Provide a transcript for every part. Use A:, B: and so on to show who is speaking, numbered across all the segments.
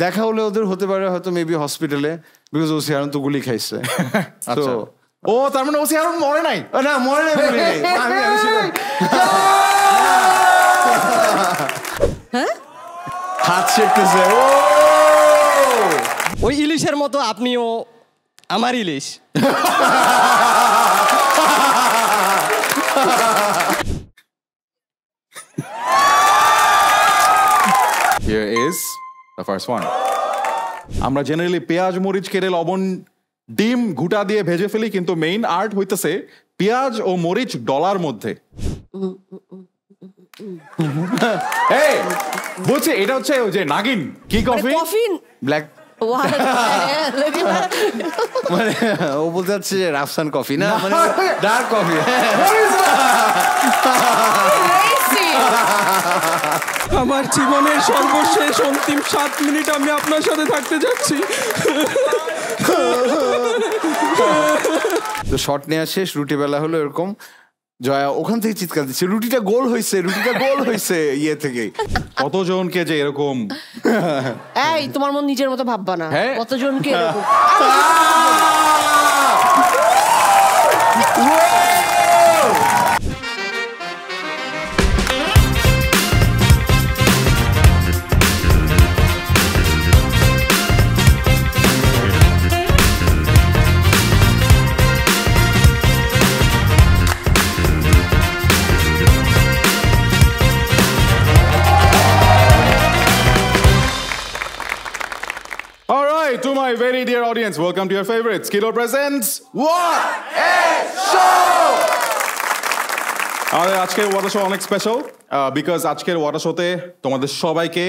A: দেখা হলে ওদের হতে পারে হয়তো মেবি হসপিটালে, বিকজ ওসি হারুন তো গুলি খাইছে। তো
B: ও তার মানে ওসি হারুন মরে নাই?
A: না মরে নাই, হাত শেখতেছে।
C: ওই ইলিশের মতো আপনিও আমার ইলিশ।
B: Here is the first one. আমরা জেনারেলি পেঁয়াজ মরিচ কেটে লবণ ডিম ঘুটা দিয়ে ভেজে ফেলি, কিন্তু মেইন আর্ট হইতেছে পেঁয়াজ ও মরিচ ডলার মধ্যে। এই বলছে এটা হচ্ছে ওই যে নাগিন কি কফি
A: ব্ল্যাক, মানে ও বলতে চাচ্ছে যে রাফসান কফি না, মানে ডার্ক কফি।
C: আমার জীবনের সর্বশেষ অন্তিম 7 মিনিট আমি আপনার সাথে থাকতে যাচ্ছি।
A: তো শট নেওয়া শেষ, রুটি বেলা হলো, এরকম জয়া ওখান থেকে চিৎকার দিচ্ছে রুটিটা গোল হয়েছে, রুটিটা গোল হয়েছে। ইয়ে থেকে
B: কতজনকে যে এরকম,
D: এই তোমার মন নিজের মতো ভাববা না, কতজনকে এরকম।
B: To my very dear audience, welcome to your favorite Skido presents What a Show! আমাদের আজকের ওয়াটার শো অনেক স্পেশাল, বিকজ আজকের ওয়াটার শোতে তোমাদের সবাইকে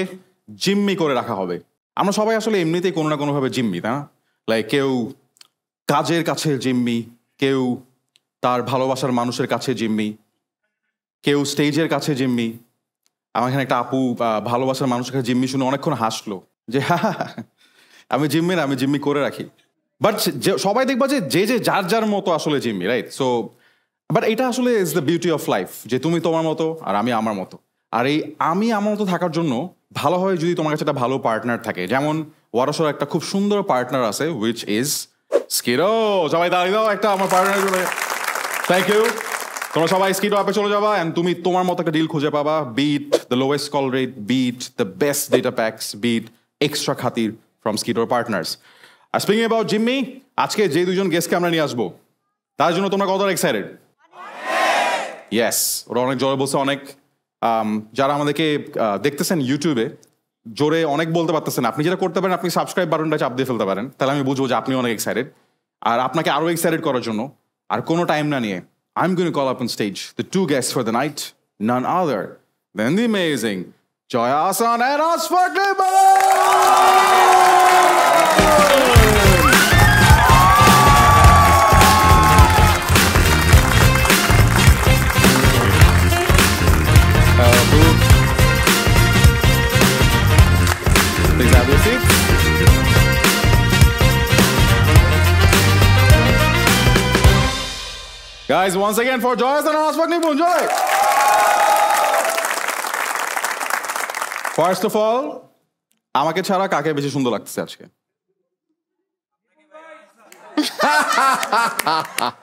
B: জিম্মি করে রাখা হবে। আমরা সবাই আসলে এমনিতেই কোনো না কোনোভাবে জিম্মি, তাই না? লাইক কেউ কাজের কাছে জিম্মি, কেউ তার ভালোবাসার মানুষের কাছে জিম্মি, কেউ স্টেজের কাছে জিম্মি। আমার এখানে একটা আপু ভালোবাসার মানুষের কাছে জিম্মি শুনে অনেকক্ষণ হাসলো যে আমি জিম্মি না, আমি জিম্মি করে রাখি। বাট সবাই দেখবা যে যে যার যার মতো আসলে জিম্মি, রাইট? সো বাট এটা আসলে is the beauty of life, যে তুমি তোমার মতো আর আমি আমার মতো। আর এই আমি আমার মতো থাকার জন্য ভালো হয় যদি তোমার কাছে একটা ভালো পার্টনার থাকে। যেমন ওয়াটার একটা খুব সুন্দর পার্টনার আছে, উইচ ইজ স্কিডো। সবাই দাঁড়িয়ে দাও একটা আমার পার্টনার। Thank you. তোমরা সবাই স্কিডো অ্যাপে চলে যাবা এন্ড তুমি তোমার মতো একটা ডিল খুঁজে পাবা। Beat the lowest call rate, beat the best data packs, beat extra খাতির from Skido Partners. Speaking about Jimmy, আজকে যে দুজন গেস্টকে আমরা নিয়ে আসবো তার জন্য তোমরা কতটা এক্সাইটেড? ইয়েস, ওরা অনেক জোরে বলছে। অনেক যারা আমাদেরকে দেখতেছেন ইউটিউবে জোরে অনেক বলতে পারতেছেন। আপনি যেটা করতে পারেন, আপনি সাবস্ক্রাইব বাটনটা চাপ দিয়ে ফেলতে পারেন, তাহলে আমি বুঝবো যে আপনি অনেক এক্সাইটেড। আর আপনাকে আরো এক্সাইটেড করার জন্য আর কোনো টাইম না নিয়ে I'm going to call up on stage the two guests for the night, none other than the amazing Joya Ahsan and Ashfaq Nipun. Please have your seats. Guys, once again for Joya Ahsan and Ashfaq Nipun. Joy. First of all, আমাকে ছাড়া কাকে বেশি সুন্দর লাগতেছে আজকে?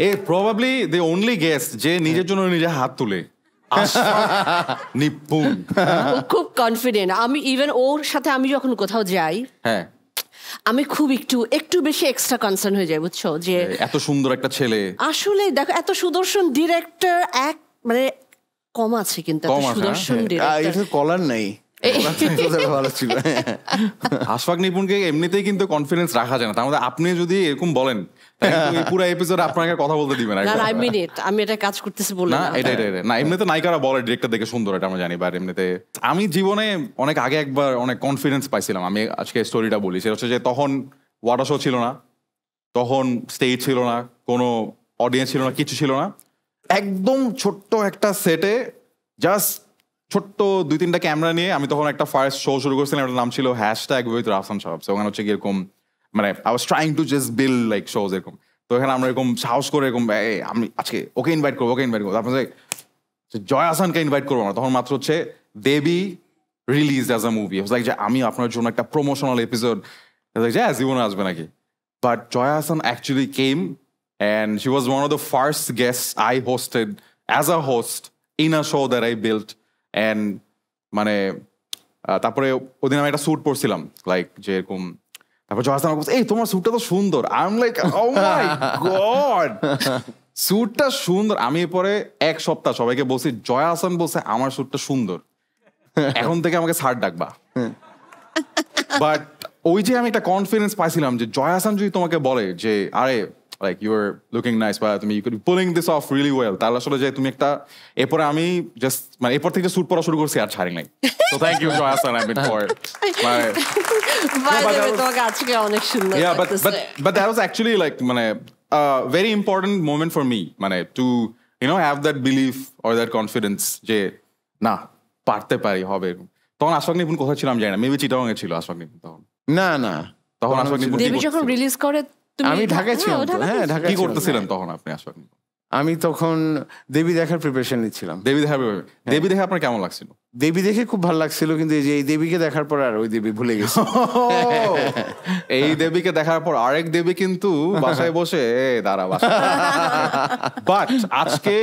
B: এ probably the only guest যে নিজের জন্য নিজে হাত তুলে। নিপুণ
D: খুব কনফিডেন্ট। আমি ইভেন ওর সাথে আমি যখন কোথাও যাই, হ্যাঁ, আমি খুব একটু বেশি এক্সট্রা কনসার্ন হয়ে যাই, বুঝছো? যে
B: এত সুন্দর একটা ছেলে, আসলে
D: দেখো এত সুদর্শন ডিরেক্টর, এক মানে কম আছে কিন্তু সুদর্শন ডিরেক্টর
A: কলার নাই।
B: আশফাক নিপুণকে এমনিতেই কিন্তু কনফিডেন্স রাখা যায় না, তার মধ্যে আপনি যদি এরকম বলেন পুরো এপিসোডে আপনাকে কথা বলতে দিবেন না।
D: আমি এটা কাজ করতেছি বললাম
B: না, এটা না, এমনিতে নায়িকারা বলে ডিরেক্টর দেখে সুন্দর, এটা আমরা জানি। বা এমনিতে আমি জীবনে অনেক আগে একবার অনেক কনফিডেন্স পাইছিলাম। আমি আজকে স্টোরিটা বলি, সেটা হচ্ছে যে তখন ওয়াটার শো ছিল না, তখন স্টেজ ছিল না, কোনো অডিয়েন্স ছিল না, কিছু ছিল না। একদম ছোট্ট একটা সেটে জাস্ট ছোট্ট 2-3টা ক্যামেরা নিয়ে আমি তখন একটা ফার্স্ট শো শুরু করছিলাম। এটার নাম ছিল #with_Rahsan Sahab। ওখানে হচ্ছে এরকম মানে I was trying to just build like shows এরকম। তো এখানে আমরা এরকম সাহস করে এরকম আমি আজকে ওকে ইনভাইট করবো, তারপরে জয়া আহসানকে ইনভাইট করবো না। তখন মাত্র হচ্ছে দেবী, released as a movie. I was like, যে আমি আপনার জন্য একটা promotional episode. I was like, yeah, জীবনে আসবে নাকি? But Joya Hassan actually came and she was one of the first guests I hosted as a host in a show that I built. And মানে তারপরে ওদিন আমি একটা sweet পরছিলাম like যেরকম, তারপর জয়া হাসান আমাকে বলছে, এই তোমার স্যুটটা তো সুন্দর। I am like, oh my god, স্যুটটা সুন্দর। আমি পরে এক সপ্তাহ সবাইকে বলছি, জয়া হাসান বলছে আমার স্যুটটা সুন্দর, এখন থেকে আমাকে স্যার ডাকবা। বাট ওই যে আমি একটা কনফিডেন্স পাইছিলাম যে জয়া হাসান যদি তোমাকে বলে যে আরে like you are looking nice বা তুমি you could be pulling this off really well, তাহলে আসলে যে তুমি একটা, এরপরে আমি জাস্ট মানে এরপর থেকে স্যুট পরা শুরু করছি আর ছাড়ি নাই। So thank you Joya Hassan a bit for it.
D: তোমাকে আজকে অনেক সুন্দর
B: Yeah, but that was actually like মানে very important moment for me, মানে to you know have that belief or that confidence যে না পারতে পারি হবে। তখন আশফাক নিপুণ কোথায় ছিলাম জানি না, মেবি চিটাগাং এ ছিল আশফাক নিপুণ তখন।
A: না
B: তখন আশফাক নিপুণ
D: দেবী যখন রিলিজ করে
A: আমি ঢাকায় ছিলাম। হ্যাঁ, ঢাকায়
B: কি করতেছিলেন তখন আপনি আশফাক নিপুণ?
A: আমি তখন দেবী দেখার প্রিপারেশন নিচ্ছিলাম।
B: দেবী দেখে আপনার কেমন লাগছিল?
A: দেবী দেখে খুব ভালো লাগছিল, কিন্তু এই যে এই দেবীকে দেখার পর আর ওই দেবী ভুলে গেছি।
B: এই দেবীকে দেখার পর আরেক দেবী কিন্তু বাসায় বসে দাঁড়া বাসা। বাট আজকে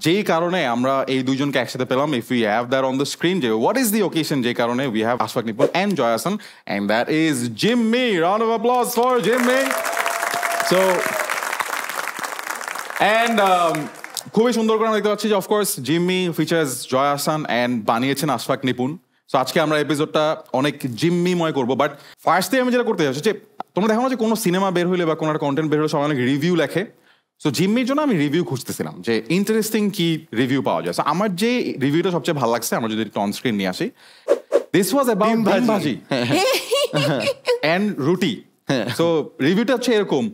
B: যেই কারণে আমরা এই দুইজনকে একসাথে পেলাম, if we have that on the screen, যে হোয়াট ইজ দি ওকেশন যে কারণে we have Ashfaque Nipun and Joya Hasan, and that is Jimmy. Round of applause for Jimmy. So and খুবই সুন্দর করে দেখতে পাচ্ছি যে অফকোর্স জিম্মি ফিচার্স জয়া হাসান অ্যান্ড বানিয়েছেন আশফাক নিপুণ। সো আজকে আমরা এপিসোডটা অনেক জিম্মিময় করবো। বাট ফার্স্টে আমি যেটা করতে চাচ্ছি যে তোমরা দেখো না যে কোনো সিনেমা বের হইলে বা কোনো একটা কন্টেন্ট বের হলে সবাই অনেক রিভিউ লেখে। সো জিম্মির জন্য আমি রিভিউ খুঁজতেছিলাম যে ইন্টারেস্টিং কি রিভিউ পাওয়া যায়। সো আমার যে রিভিউটা সবচেয়ে ভালো লাগছে, আমরা যদি একটু অন স্ক্রিন নিয়ে আসি, দিস ওয়াজ অ্যাবাউট ডিম ভাজি অ্যান্ড রুটি। সো রিভিউটা হচ্ছে এরকম,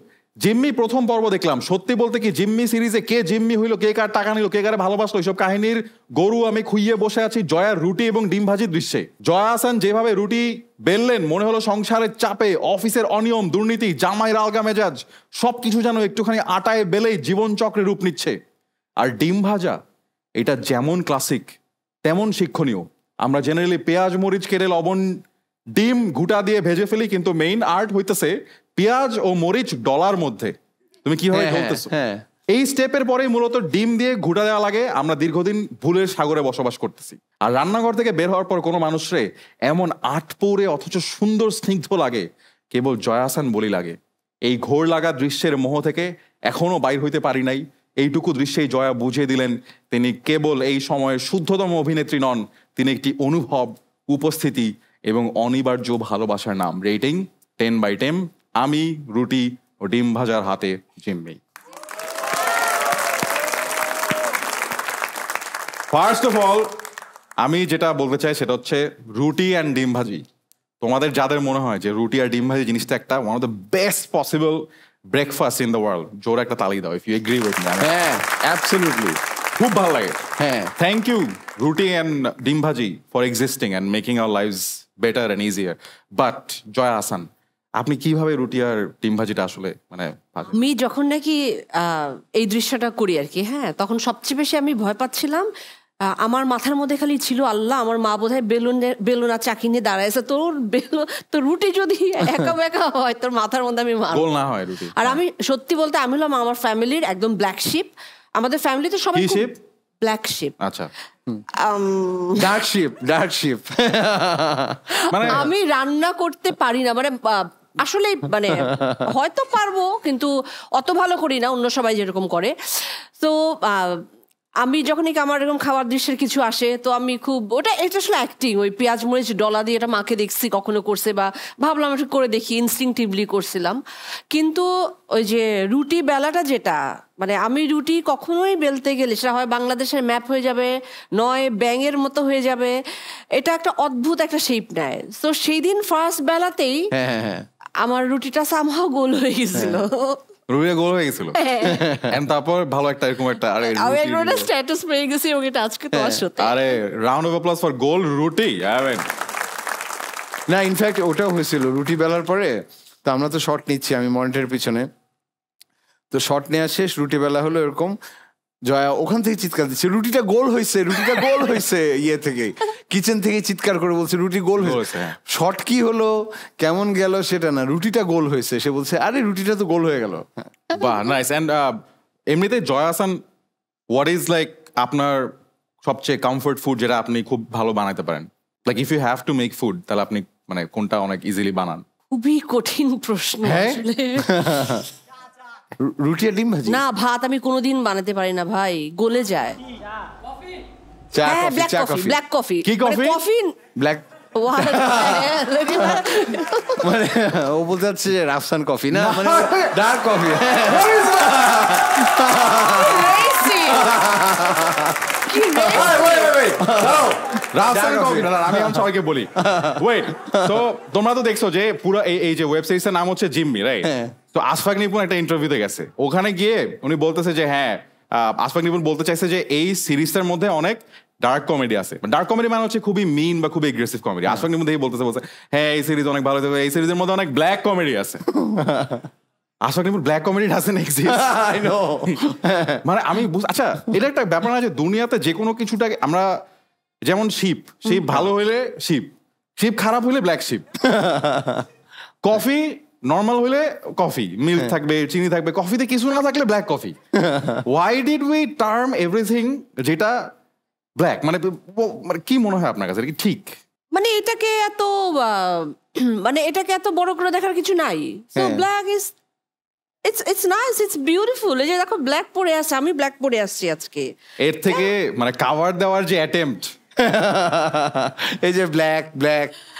B: জিম্মি প্রথম পর্ব দেখলাম, সত্যি বলতে কি জিম্মি সিরিজে কে জিম্মি হইলো, কে কার টাকা নিল, কে কারে ভালোবাসলো, এইসব কাহিনীর গরু আমি খুইয়ে বসে আছি জয়ার রুটি এবং ডিম ভাজির দৃশ্যে। জয়া হাসান যেভাবে রুটি বেললেন, মনে হলো সংসারের চাপে, অফিসের অনিয়ম, দুর্নীতি, জামাইয়ের আলগা মেজাজ সবকিছু যেন একটুখানি আটায় বেলেই জীবন চক্রে রূপ নিচ্ছে। আর ডিম ভাজা, এটা যেমন ক্লাসিক তেমন শিক্ষণীয়। আমরা জেনারেলি পেঁয়াজ মরিচ কেটে লবণ ডিম ঘুটা দিয়ে ভেজে ফেলি, কিন্তু মেইন আর্ট হইতেছে পেঁয়াজ ও মরিচ ডলার মধ্যে তুমি কিভাবে ঢলতেছো। এই স্টেপের পরেই মূলত ডিম দিয়ে ঘুটা দেওয়া লাগে। আমরা দীর্ঘদিন ভুলের সাগরে বসবাস করতেছি, আর রান্নাঘর থেকে বের হওয়ার পর কোনো মানুষরে এমন আটপৌরে অথচ সুন্দর স্নিগ্ধ লাগে কেবল জয়া হাসান বলি লাগে। এই ঘোর লাগা দৃশ্যের মোহ থেকে এখনো বাইর হইতে পারি নাই। এইটুকু দৃশ্যেই জয়া বুঝিয়ে দিলেন তিনি কেবল এই সময়ের শুদ্ধতম অভিনেত্রী নন, তিনি একটি অনুভব, উপস্থিতি এবং অনিবার্য ভালোবাসার নাম। রেটিং 10/10, আমি রুটি ও ডিম ভাজার হাতে জিম্মি। ফার্স্ট অফ অল আমি যেটা বলতে চাই সেটা হচ্ছে রুটি অ্যান্ড ডিম ভাজি। তোমাদের যাদের মনে হয় যে রুটি আর ডিম ভাজি জিনিসটা একটা one of the best possible breakfast in the world, জোর একটা তালি দাও if you agree with me.
A: হ্যাঁ, অ্যাবসলিউটলি,
B: খুব ভালো লাগে।
A: হ্যাঁ,
B: থ্যাংক ইউ রুটি and dim bhaji for existing and making our lives better and easier. But Joya Hasan, আপনি কিভাবে রুটি আর ডিম ভাজিটা আসলে মানে?
D: আমি যখন নাকি এই দৃশ্যটা করি আর কি, হ্যাঁ, তখন সবচেয়ে বেশি আমি ভয় পাচ্ছিলাম। আমার মাথার মধ্যে খালি ছিল, আল্লাহ আমার মা বোধহয় বেলুন আর চাকি নিয়ে দাঁড়াইছে, তোর রুটি যদি একা বেকা হয় তোর মাথার মধ্যে আমি মারবো
B: না হয় রুটি।
D: আর আমি সত্যি বলতে আমি হলাম আমার ফ্যামিলির একদম ব্ল্যাক শিপ। আমাদের ফ্যামিলিতে সবাই ব্ল্যাক শিপ।
B: আচ্ছা,
A: ডার্ক শিপ।
B: মানে
D: আমি রান্না করতে পারি না, মানে আসলে মানে হয়তো পারবো কিন্তু অত ভালো করি না অন্য সবাই যেরকম করে। তো আমি যখন আমার এরকম খাওয়ার দৃশ্যের কিছু আসে তো আমি খুব এটা আসলে অ্যাক্টিং, ওই পেঁয়াজ মরিচ ডলা দিয়ে এটা মাকে দেখছি কখনো করছে বা ভাবলাম একটু করে দেখি, ইনস্টিংটিভলি করছিলাম। কিন্তু ওই যে রুটি বেলাটা যেটা, মানে আমি রুটি কখনোই বেলতে গেলে সেটা হয় বাংলাদেশের ম্যাপ হয়ে যাবে, নয় ব্যাঙের মতো হয়ে যাবে, এটা একটা অদ্ভুত একটা শেপ নেয়। তো সেই দিন ফার্স্ট বেলাতেই আমার রুটিটা সামহাও গোল হয়ে গেছিল।
B: রুটিটা গোল হয়ে গেছিল, তারপর ভালো একটা এরকম একটা
D: স্ট্যাটাস পেয়ে গেছি এবং এটা আজকে তো আসলে
B: আরে রাউন্ড অফ অ্যাপ্লজ ফর গোল রুটি।
A: না, ইনফ্যাক্ট ওটাও হয়েছিল রুটি বেলার পরে। তো আমরা তো শর্ট নিচ্ছি, আমি মনিটরের পিছনে, তো শর্ট নেওয়া শেষ, রুটি বেলা হলো এরকম, জয়া ওখান থেকে চিৎকার দিচ্ছে রুটিটা গোল হয়েছে ইয়ে থেকে কিচেন থেকে চিৎকার করে বলছে রুটি গোল হয়েছে। শর্ট কি হলো কেমন গেল সেটা না, রুটিটা গোল হয়েছে। সে বলছে আরে রুটিটা তো গোল হয়ে গেল।
B: বাহ, নাইস। এন্ড এমনিতে Joya Ahsan, what is like আপনার সবচেয়ে কমফোর্ট ফুড যেটা আপনি খুব ভালো বানাতে পারেন? Like if you have to make food, তাহলে আপনি মানে কোনটা অনেক ইজিলি বানান?
D: খুবই কঠিন প্রশ্ন আসলে।
A: রুটি আর ডিম ভাজি?
D: না, ভাত আমি কোনোদিন বানাতে পারি না ভাই, গলে যায়। Black coffee.
B: কি কফি?
D: কফি
A: ব্ল্যাক মানে ও বলতে চাচ্ছে যে রাফসান কফি না, মানে ডার্ক কফি।
B: আমি সবাইকে বলি, ওয়েট, তো তোমরা তো দেখছো যে পুরো এই যে ওয়েব সিরিজের নাম হচ্ছে জিম্মি, রাইট? তো আশফাক নিপুণ একটা ইন্টারভিউতে গেছে, ওখানে গিয়ে উনি বলতেছে যে হ্যাঁ, আশফাক নিপুণ বলতে চাইছে যে এই সিরিজটার মধ্যে অনেক ডার্ক কমেডি আছে। ডার্ক কমেডি মানে হচ্ছে খুবই মিন বা খুবই এগ্রেসিভ কমেডি। আশফাক নিপুণ দেখে বলতে হ্যাঁ এই সিরিজ অনেক ভালো, এই সিরিজের মধ্যে অনেক ব্ল্যাক কমেডি আছে। Ashfaq Nipun black comedy doesn't exist.
A: I know.
B: মানে আমি আচ্ছা, এটা একটা ব্যাপার না যে দুনিয়াতে যে কোনো কিছুটাকে আমরা, যেমন শিপ ভালো হইলে শিপ খারাপ হইলে ব্ল্যাক শিপ, কফি নর্মাল হইলে কফি, মিল্ক থাকবে, চিনি থাকবে, কফিতে কিছু না থাকলে black coffee. Why did we term everything যেটা ব্ল্যাক? মানে কি মনে হয় আপনার কাছে, কি ঠিক?
D: মানে এটাকে এত বড় করে দেখার কিছু নাই। So black is it's nice, it's beautiful. এই যে দেখো ব্ল্যাক পরে আছে, আমি ব্ল্যাক পরে আসছি আজকে।
B: এর থেকে মানে কাভার দেওয়ার যে অ্যাটেম্পট,
A: এই যে ব্ল্যাক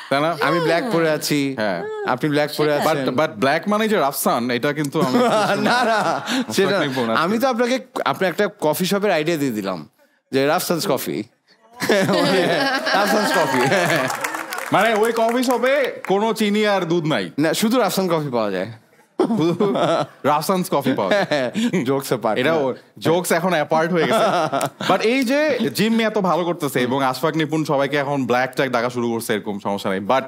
A: তাই না, আমি ব্ল্যাক পরে আছি, হ্যাঁ আপনি ব্ল্যাক পরে আছেন,
B: বাট ব্ল্যাক মানে যে রাফসান, এটা কিন্তু
A: না সেটা আমি তো আপনাকে একটা কফি শপের আইডিয়া দিয়ে দিলাম যে রাফসানস কফি। রাফসানস কফি
B: মানে ওই কফি শপে কোনো চিনি আর দুধ নাই,
A: না শুধু রাফসান কফি পাওয়া যায়,
B: রাফসানস কফি পাওয়া যায়। এটা জোকস এখন অ্যাপার্ট হয়ে গেছে। বাট এই যে জিম্মি এত ভালো করতেছে এবং আশফাক নিপুণ সবাইকে এখন ব্ল্যাক ট্যাগ ডাকা শুরু করছে, এরকম সমস্যা নেই। বাট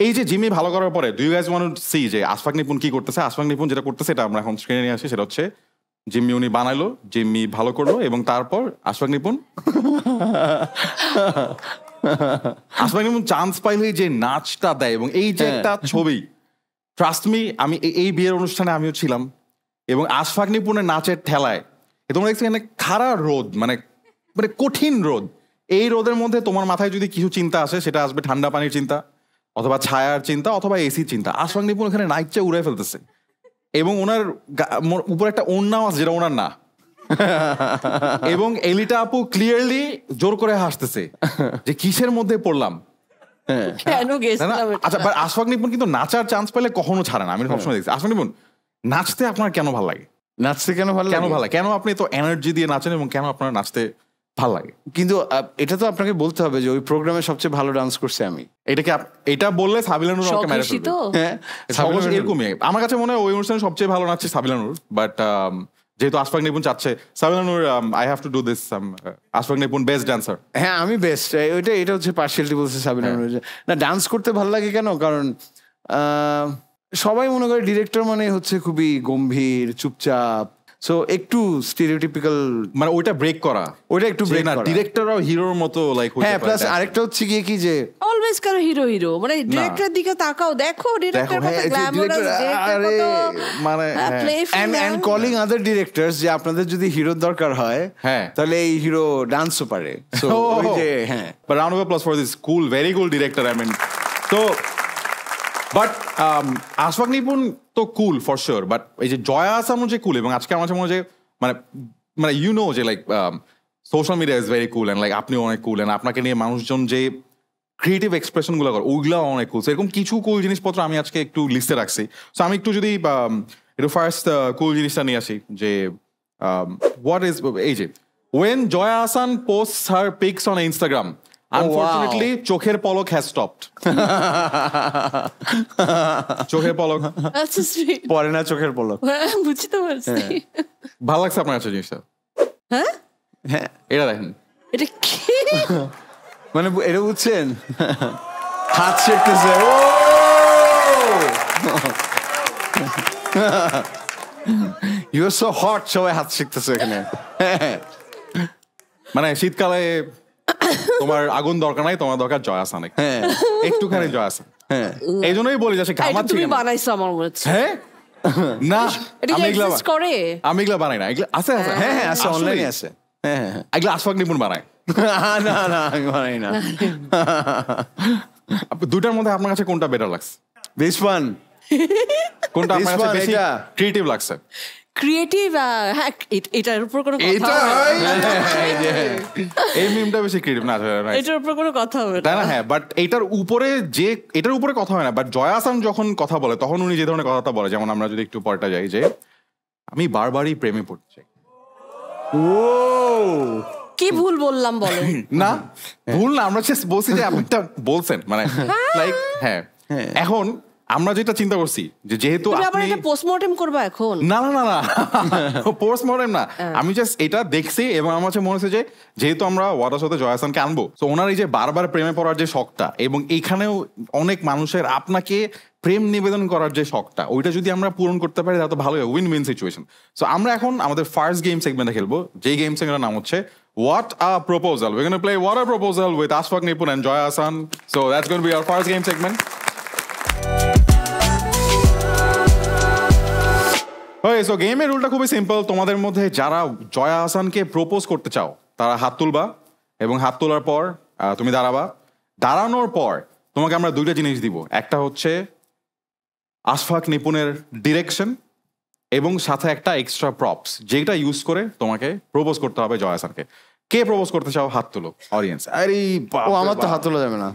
B: এই যে জিম্মি ভালো করার পরে do you guys want to see যে আশফাক নিপুণ কি করতেছে? আশফাক নিপুণ যেটা করতেছে এটা আমরা এখন স্ক্রিনে নিয়ে আসি, সেটা হচ্ছে জিম্মি উনি বানাইলো, জিম্মি ভালো করলো, এবং তারপর আশফাক নিপুণ চান্স পাইলে যে নাচটা দেয় এবং এই যে একটা ছবি, ট্রাস্ট মি, আমি এই বিয়ের অনুষ্ঠানে আমিও ছিলাম এবং আশফাক নিপুণের নাচের ঠেলায় তোমরা দেখছি এখানে খাড়া রোদ, মানে কঠিন রোদ। এই রোদের মধ্যে তোমার মাথায় যদি কিছু চিন্তা আসে, সেটা আসবে ঠান্ডা পানির চিন্তা, অথবা ছায়ার চিন্তা, অথবা এসির চিন্তা। আশফাক নিপুণ এখানে নাইচে উড়ে ফেলতেছে এবং ওনার উপর একটা ওড়নাও আছে যেটা ওনার না, এবং এলিটা আপু ক্লিয়ারলি জোর করে হাসতেছে যে কিসের মধ্যে পড়লাম। আচ্ছা, আশফাক নিপুণ কিন্তু নাচার চান্স পেলে কখনো ছাড়ে না, আমি সবসময় দেখছি। আশফাক নিপুণ নাচতে আপনার কেন ভালো লাগে? কেন আপনি তো এনার্জি দিয়ে নাচেন এবং কেন আপনার নাচতে ভালো লাগে?
A: কিন্তু এটা তো আপনাকে বলতে হবে যে ওই প্রোগ্রামে সবচেয়ে ভালো ডান্স করছে আমি।
B: এটা বললে সাবিলা নূর আমাকে মেরে ফেলবে।
A: হ্যাঁ,
B: এরকমই আমার কাছে মনে হয় ওই অনুষ্ঠানে সবচেয়ে ভালো নাচছে সাবিলা নূর। বাট যেহেতু আশফাক নিপুণ চাচ্ছে, Sabila Nur, I have to do this, Ashfaq Nipun best dancer.
A: হ্যাঁ আমি বেস্ট, এটা হচ্ছে পার্সিয়ালিটি বলছে সাবিলা নূর। না, ডান্স করতে ভালো লাগে কেন? কারণ সবাই মনে করে ডিরেক্টর মানে হচ্ছে খুবই গম্ভীর, চুপচাপ, সো একটু স্টেরিওটিপিক্যাল,
B: মানে ওইটা ব্রেক করা,
A: ওইটা একটু ব্রেক করা।
B: ডিরেক্টর আর হিরোর মতো লাইক হতে পারে।
A: হ্যাঁ, প্লাস আরেকটা হচ্ছে কি যে
D: অলওয়েজ কারো হিরো মানে ডিরেক্টরের দিকে তাকাও, দেখো ডিরেক্টর কত গ্ল্যামারাস, ডিরেক্টর কত
B: মানে
A: এন্ড কলিং আদার ডিরেক্টরস যে আপনাদের যদি হিরোর দরকার হয়,
B: হ্যাঁ
A: তাহলে এই হিরো ডান্সও পারে। সো ওই যে হ্যাঁ,
B: but round of applause for this cool, very cool director. I mean, তো বাট আশফাক নিপুণ তো কুল ফর শিওর, বাট এই যে জয়া আহসানও যে কুল, এবং আজকে আমার মনে হয় যে মানে ইউ নো যে like social media is very cool, and like আপনিও অনেক কুল, অ্যান্ড আপনাকে নিয়ে মানুষজন যে ক্রিয়েটিভ এক্সপ্রেশন গুলো করে ওইগুলো অনেক কুল। এরকম কিছু কুল জিনিসপত্র আমি আজকে একটু লিস্টে রাখছি। সো আমি একটু যদি একটু ফার্স্ট কুল জিনিসটা নিয়ে আসি যে হোয়াট ইজ, এই যে when Joya Ahsan posts her pics on Instagram, unfortunately চোখের পলক has stopped. চোখের পলক
A: পরে না, চোখের পলক
D: বুঝতে পারছি।
B: ভালো লাগছে আপনার কাছে জিনিসটা?
D: হ্যাঁ
A: হ্যাঁ,
B: এটা দেখেন,
D: এটা কি
A: মানে এটা বুঝছেন, হাত শেখতেছে, ও ইউ আর সো হট, সবাই হাত শিখতেছে এখানে।
B: মানে শীতকালে তোমার আগুন দরকার নাই, তোমার দরকার জয় আসান,
A: হ্যাঁ
B: একটুখানি জয় আসান।
A: হ্যাঁ
B: এই জন্যই বলি যে সে
D: এটা
B: ঘামাচ্ছে
D: তুমি
B: কেন?
D: বানাইছো আমার মনে হচ্ছে।
B: হ্যাঁ না,
D: এটা কি
B: আমি এগুলা
D: exist করে?
B: আমি এগুলা বানাই না, এগুলা আছে আছে
A: হ্যাঁ হ্যাঁ আছে,
B: আসলেই।
A: অনলাইনে আছে। হ্যাঁ হ্যাঁ
B: এগুলা আশফাক নিপুণ বানায়।
A: না না আমি বানাই না।
B: দুটার মধ্যে আপনার কাছে কোনটা বেটার লাগছে?
A: দিস ওয়ান,
B: কোনটা আপনার কাছে
A: This one,
B: বেশি
A: এটা।
B: ক্রিয়েটিভ লাগছে?
D: ক্রিয়েটিভ, হ্যাঁ এটার উপর কোনো কথা
A: এটা
D: হবে না।
B: এই মিমটা বেশি ক্রিয়েটিভ না, right?
D: এটার উপর কোনো কথা হবে
B: তাই
D: না।
B: না? হ্যাঁ, বাট এটার উপরে কথা হয় না, বাট জয়া আহসান যখন কথা বলে তখন উনি যে ধরনের কথাটা বলে, যেমন আমরা যদি একটু পরটা যাই, যে আমি বারবারই প্রেমে পড়তে চাই।
A: ও
D: কি ভুল বললাম বলো?
B: না ভুল না, আমরা জাস্ট বলছি যে আপনি একটা বলছেন, মানে লাইক হ্যাঁ। এখন আমরা যেটা চিন্তা করছি যে যেহেতু
D: তুমি আবার
B: আপনি
D: এটা পোস্টমর্টেম করবা এখন?
B: না না না না পোস্টমর্টেম না, আমি জাস্ট এটা দেখছি এবং আমার কাছে মনে হচ্ছে যে যেহেতু আমরা ওয়াটার সাথে জয় আহসানকে আনবো, তো ওনার এই যে বারবার প্রেমে পড়ার যে শখটা, এবং এইখানেও অনেক মানুষের আপনাকে প্রেম নিবেদন করার যে শখটা, ওইটা যদি আমরা পূরণ করতে পারি তাহলে তো ভালোই, উইন উইন সিচুয়েশন। সো আমরা এখন আমাদের ফার্স্ট গেম সেগমেন্টে খেলবো, যেই গেম সেগমেন্টের নাম হচ্ছে What a Proposal. We're going to play What a Proposal with Ashfaq Nipun and Joy Ahsan. So that's going to be our first game segment. Okay, so গেমের রুলটা খুবই সিম্পল। তোমাদের মধ্যে যারা জয়া আহসানকে প্রপোজ করতে চাও তারা হাত তুলবা, এবং হাত তোলার পর তুমি দাঁড়াবা। দাঁড়ানোর পর তোমাকে আমরা দুইটা জিনিস দিব, একটা হচ্ছে আশফাক নিপুনের ডিরেকশন এবং সাথে একটা এক্সট্রা প্রপস, যেটা ইউজ করে তোমাকে প্রপোজ করতে হবে জয়া আহসানকে। কে প্রপোজ করতে চাও হাত তুলো, অডিয়েন্স।
A: আরে ও আমার তো হাত তোলা যাবে না।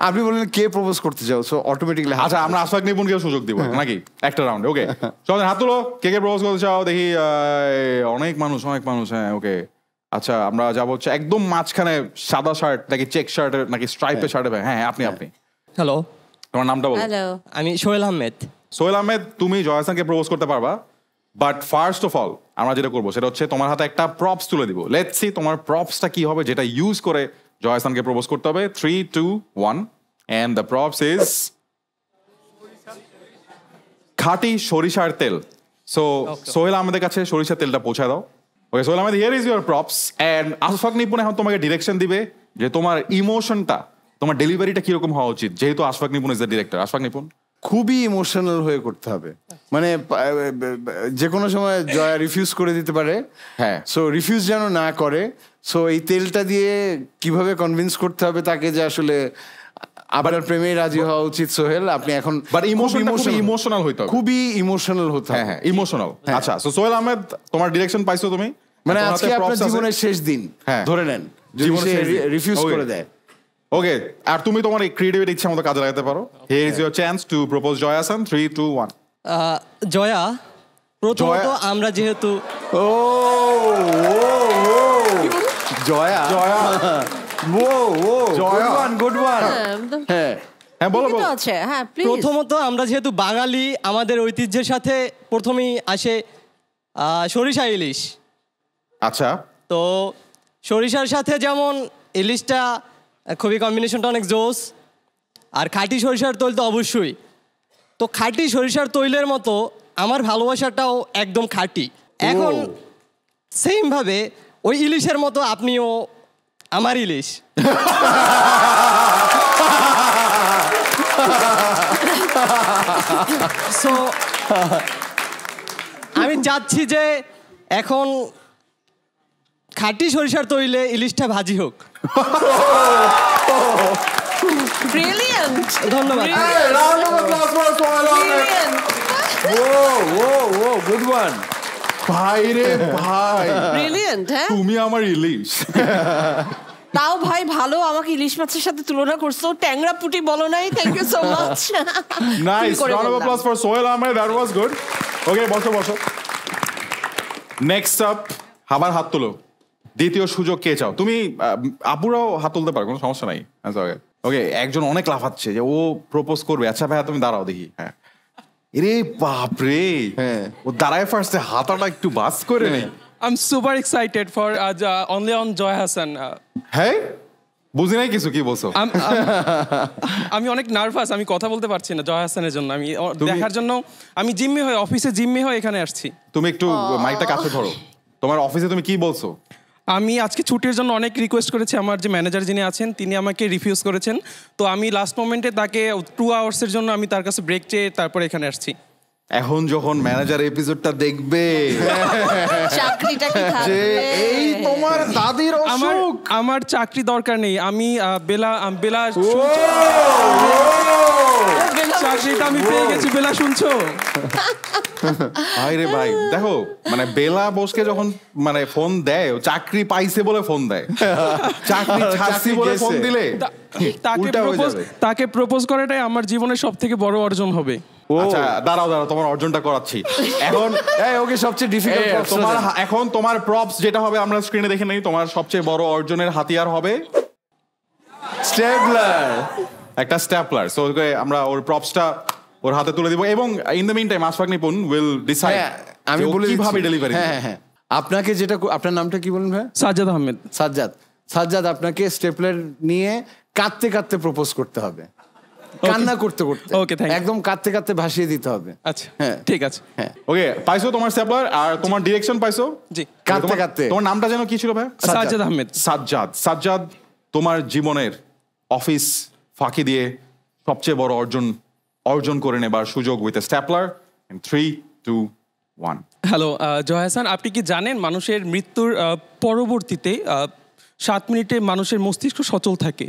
A: আপনি বললেন কে প্রপোজ করতে চাও, সো অটোমেটিক্যালি
B: আচ্ছা, আমরা আশফাক নিপুনকেও সুযোগ দিব নাকি একটা রাউন্ডে? ওকে, চলো হাত তুলো, কে কে প্রপোজ করতে চাও দেখি। অনেক মানুষ, হ্যাঁ ওকে। আচ্ছা, আমরা যাবো হচ্ছে একদম মাঝখানে, সাদা শার্ট নাকি চেক শার্টের নাকি স্ট্রাইপের শার্টে? হ্যাঁ আপনি।
C: হ্যালো,
B: তোমার নামটা বলো।
D: হ্যালো,
C: আমি সোহেল আহমেদ।
B: সোহেল আহমেদ, তুমি জয় আহসানকে প্রপোজ করতে পারবা, বাট ফার্স্ট অফ অল আমরা যেটা করবো সেটা হচ্ছে তোমার হাতে একটা প্রপস তুলে দিব। লেটস সি তোমার প্রপসটা কি হবে, যেটা ইউজ করে জয় আহসানকে প্রপোজ করতে হবে। 3, 2, 1 and the props is খাঁটি সরিষার তেল। সো সোহেল আহমেদের কাছে সরিষার তেলটা পৌঁছে দাও। Okay Sohel Ahmed, here is your props, and Ashfaq Nipun এখন তোমাকে ডিরেকশন দিবে যে তোমার ইমোশনটা, তোমার ডেলিভারিটা কিরকম হওয়া উচিত, যেহেতু আশফাক নিপুন ইজ দ্য ডিরেক্টর। আশফাক নিপুন,
A: খুবই ইমোশনাল হয়ে করতে হবে, মানে যে কোনো সময় জয়া রিফিউজ করে দিতে পারে।
B: হ্যাঁ।
A: সো রিফিউজ যেন না করে। সো এই তেলটা দিয়ে কিভাবে কনভিন্স করতে হবে তাকে যে আসলে আপনার প্রেমে রাজি হওয়া উচিত সোহেল। আপনি এখন
B: বাট ইমোশনাল হইতে হবে,
A: খুবই ইমোশনাল হতে হবে।
B: হ্যাঁ ইমোশনাল। আচ্ছা, সো সোহেল আহমেদ, তোমার ডিরেকশন পাইছো তুমি,
A: মানে
B: তোমার
A: আজকে
B: হাতে
A: আপনার
B: props আছে।
A: জীবনের শেষ দিন
B: হ্যাঁ।
A: ধরে নেন, যদি
B: জীবনের শেষ দিন।
A: Refuse
B: Okay.
A: করে দেয়।
B: ওকে, আর তুমি তোমার এই ক্রিয়েটিভিটি ইচ্ছা মতো কাজে লাগাতে পারো। Here is your chance to propose Joy Ahsan. 3, 2, 1
C: Joya, প্রথমত আমরা যেহেতু
A: ও জয়া
B: জয়া জয়া।
A: Good one. হ্যাঁ
B: হ্যাঁ বলো
D: ঠিকই তো
B: বলো।
D: আছে, হ্যাঁ প্লিজ।
C: প্রথমত আমরা যেহেতু বাঙালি, আমাদের ঐতিহ্যের সাথে প্রথমেই আসে সরিষা ইলিশ।
B: আচ্ছা,
C: তো সরিষার সাথে যেমন ইলিশটা খুবই কম্বিনেশনটা অনেক জোস, আর খাঁটি সরিষার তৈল তো অবশ্যই। তো খাঁটি সরিষার তৈলের মতো আমার ভালোবাসাটাও একদম খাঁটি। এখন সেমভাবে ওই ইলিশের মতো আপনিও আমার ইলিশ। সো আমি চাচ্ছি যে এখন খাঁটি সরিষার তৈলে ইলিশটা ভাজি হোক।
D: ব্রিলিয়ান্ট,
C: ধন্যবাদ।
A: Good one.
B: ভাই রে ভাই,
D: ব্রিলিয়ান্ট। হ্যাঁ,
B: তুমি আমার ইলিশ।
D: তাও ভাই ভালো, আমাকে ইলিশ মাছের সাথে তুলনা করছো, ট্যাংরা পুটি বলো নাই। Thank you so much.
B: Nice, round of applause for Sohel Ahmed, that was good. Okay, বসো বসো। নেক্সট আপ, আবার হাত তুলো। দ্বিতীয় সুযোগ কে চাও? তুমি আপুরাও হাত তুলতে পারো, কোনো সমস্যা নাই। ওকে, একজন অনেক লাফাচ্ছে যে ও প্রপোজ করবে। আচ্ছা ভাইয়া তুমি দাঁড়াও দেখি। হ্যাঁ, রে বাপ রে,
A: হ্যাঁ
B: ও দাঁড়ায় ফার্স্টে হাতাটা একটু বাস করে নেই।
E: I'm super excited for only on Joy Hassan.
B: হ্যাঁ, বুঝি নাই কিছু, কি বলছো?
E: আমি অনেক নার্ভাস, আমি কথা বলতে পারছি না জয় হাসানের জন্য। আমি দেখার জন্য আমি জিম্মি হয়ে, অফিসে জিম্মি হয়ে এখানে আসছি।
B: তুমি একটু মাইকটা কাছে ধরো। তোমার অফিসে তুমি কি বলছো?
E: আমি আজকে ছুটির জন্য অনেক রিকোয়েস্ট করেছি, আমার যে ম্যানেজার যিনি আছেন তিনি আমাকে রিফিউজ করেছেন। তো আমি লাস্ট মোমেন্টে তাকে 2 আওয়ার্সের জন্য আমি তার কাছে ব্রেক চেয়ে তারপরে এখানে আসছি।
B: এখন যখন ম্যানেজার এপিসোডটা দেখবে
D: চাকরিটা কি
B: যে
D: থাকবে?
B: এই তোমার দাদির অসুখ,
E: আমার চাকরি দরকার নেই, আমি বেলা চাকরিটা আমি পেয়ে গেছি। বেলা শুনছো?
B: ভাই রে ভাই, দেখো মানে বেলা বসকে যখন মানে ফোন দেয়, ও চাকরি পাইছে বলে ফোন দেয়, চাকরি ছাড়ছি বলে ফোন দিলে
E: তাকে প্রপোজ করাটাই আমার জীবনের সব থেকে বড় অর্জন হবে।
B: আচ্ছা দাঁড়াও, তোমার অর্জনটা করাচ্ছি এখন।
A: ওকে সবচেয়ে ডিফিকাল্ট
B: তোমার এখন তোমার প্রপস যেটা হবে আমরা স্ক্রিনে দেখে নেই। তোমার সবচেয়ে বড় অর্জনের হাতিয়ার হবে
A: স্টেপলার,
B: একটা স্ট্যাপলার। সো আমরা ওর প্রপসটা ওর হাতে তুলে দিব এবং in the meantime Ashfaque Nipun will decide
A: আমি বলে
B: কিভাবে ডেলিভারি।
A: হ্যাঁ আপনাকে যেটা, আপনার নামটা কি বলুন ভাই?
E: সাজ্জাদ আহমেদ।
A: সাজ্জাদ আপনাকে স্টেপলার নিয়ে কাঁদতে কাঁদতে প্রপোজ করতে হবে, কান্না করতে করতে, একদম কাঁদতে কাঁদতে ভাসিয়ে দিতে হবে।
E: আচ্ছা হ্যাঁ ঠিক আছে।
A: হ্যাঁ
B: ওকে, পাইছো তোমার স্ট্যাপলার আর তোমার ডিরেকশন পাইছো?
E: জি।
A: কাঁদতে কাঁদতে।
B: তোমার নামটা যেন কি ছিল ভাই?
E: সাজ্জাদ আহমেদ।
B: সাজ্জাদ, তোমার জীবনের অফিস ফাঁকি দিয়ে সবচেয়ে বড় অর্জন করে নেবার সুযোগ উইথ স্ট্যাপলার ইন 3, 2, 1।
E: হ্যালো জয় হাসান, আপনি কি জানেন মানুষের মৃত্যুর পরবর্তীতে 7 মিনিটে মানুষের মস্তিষ্ক সচল থাকে?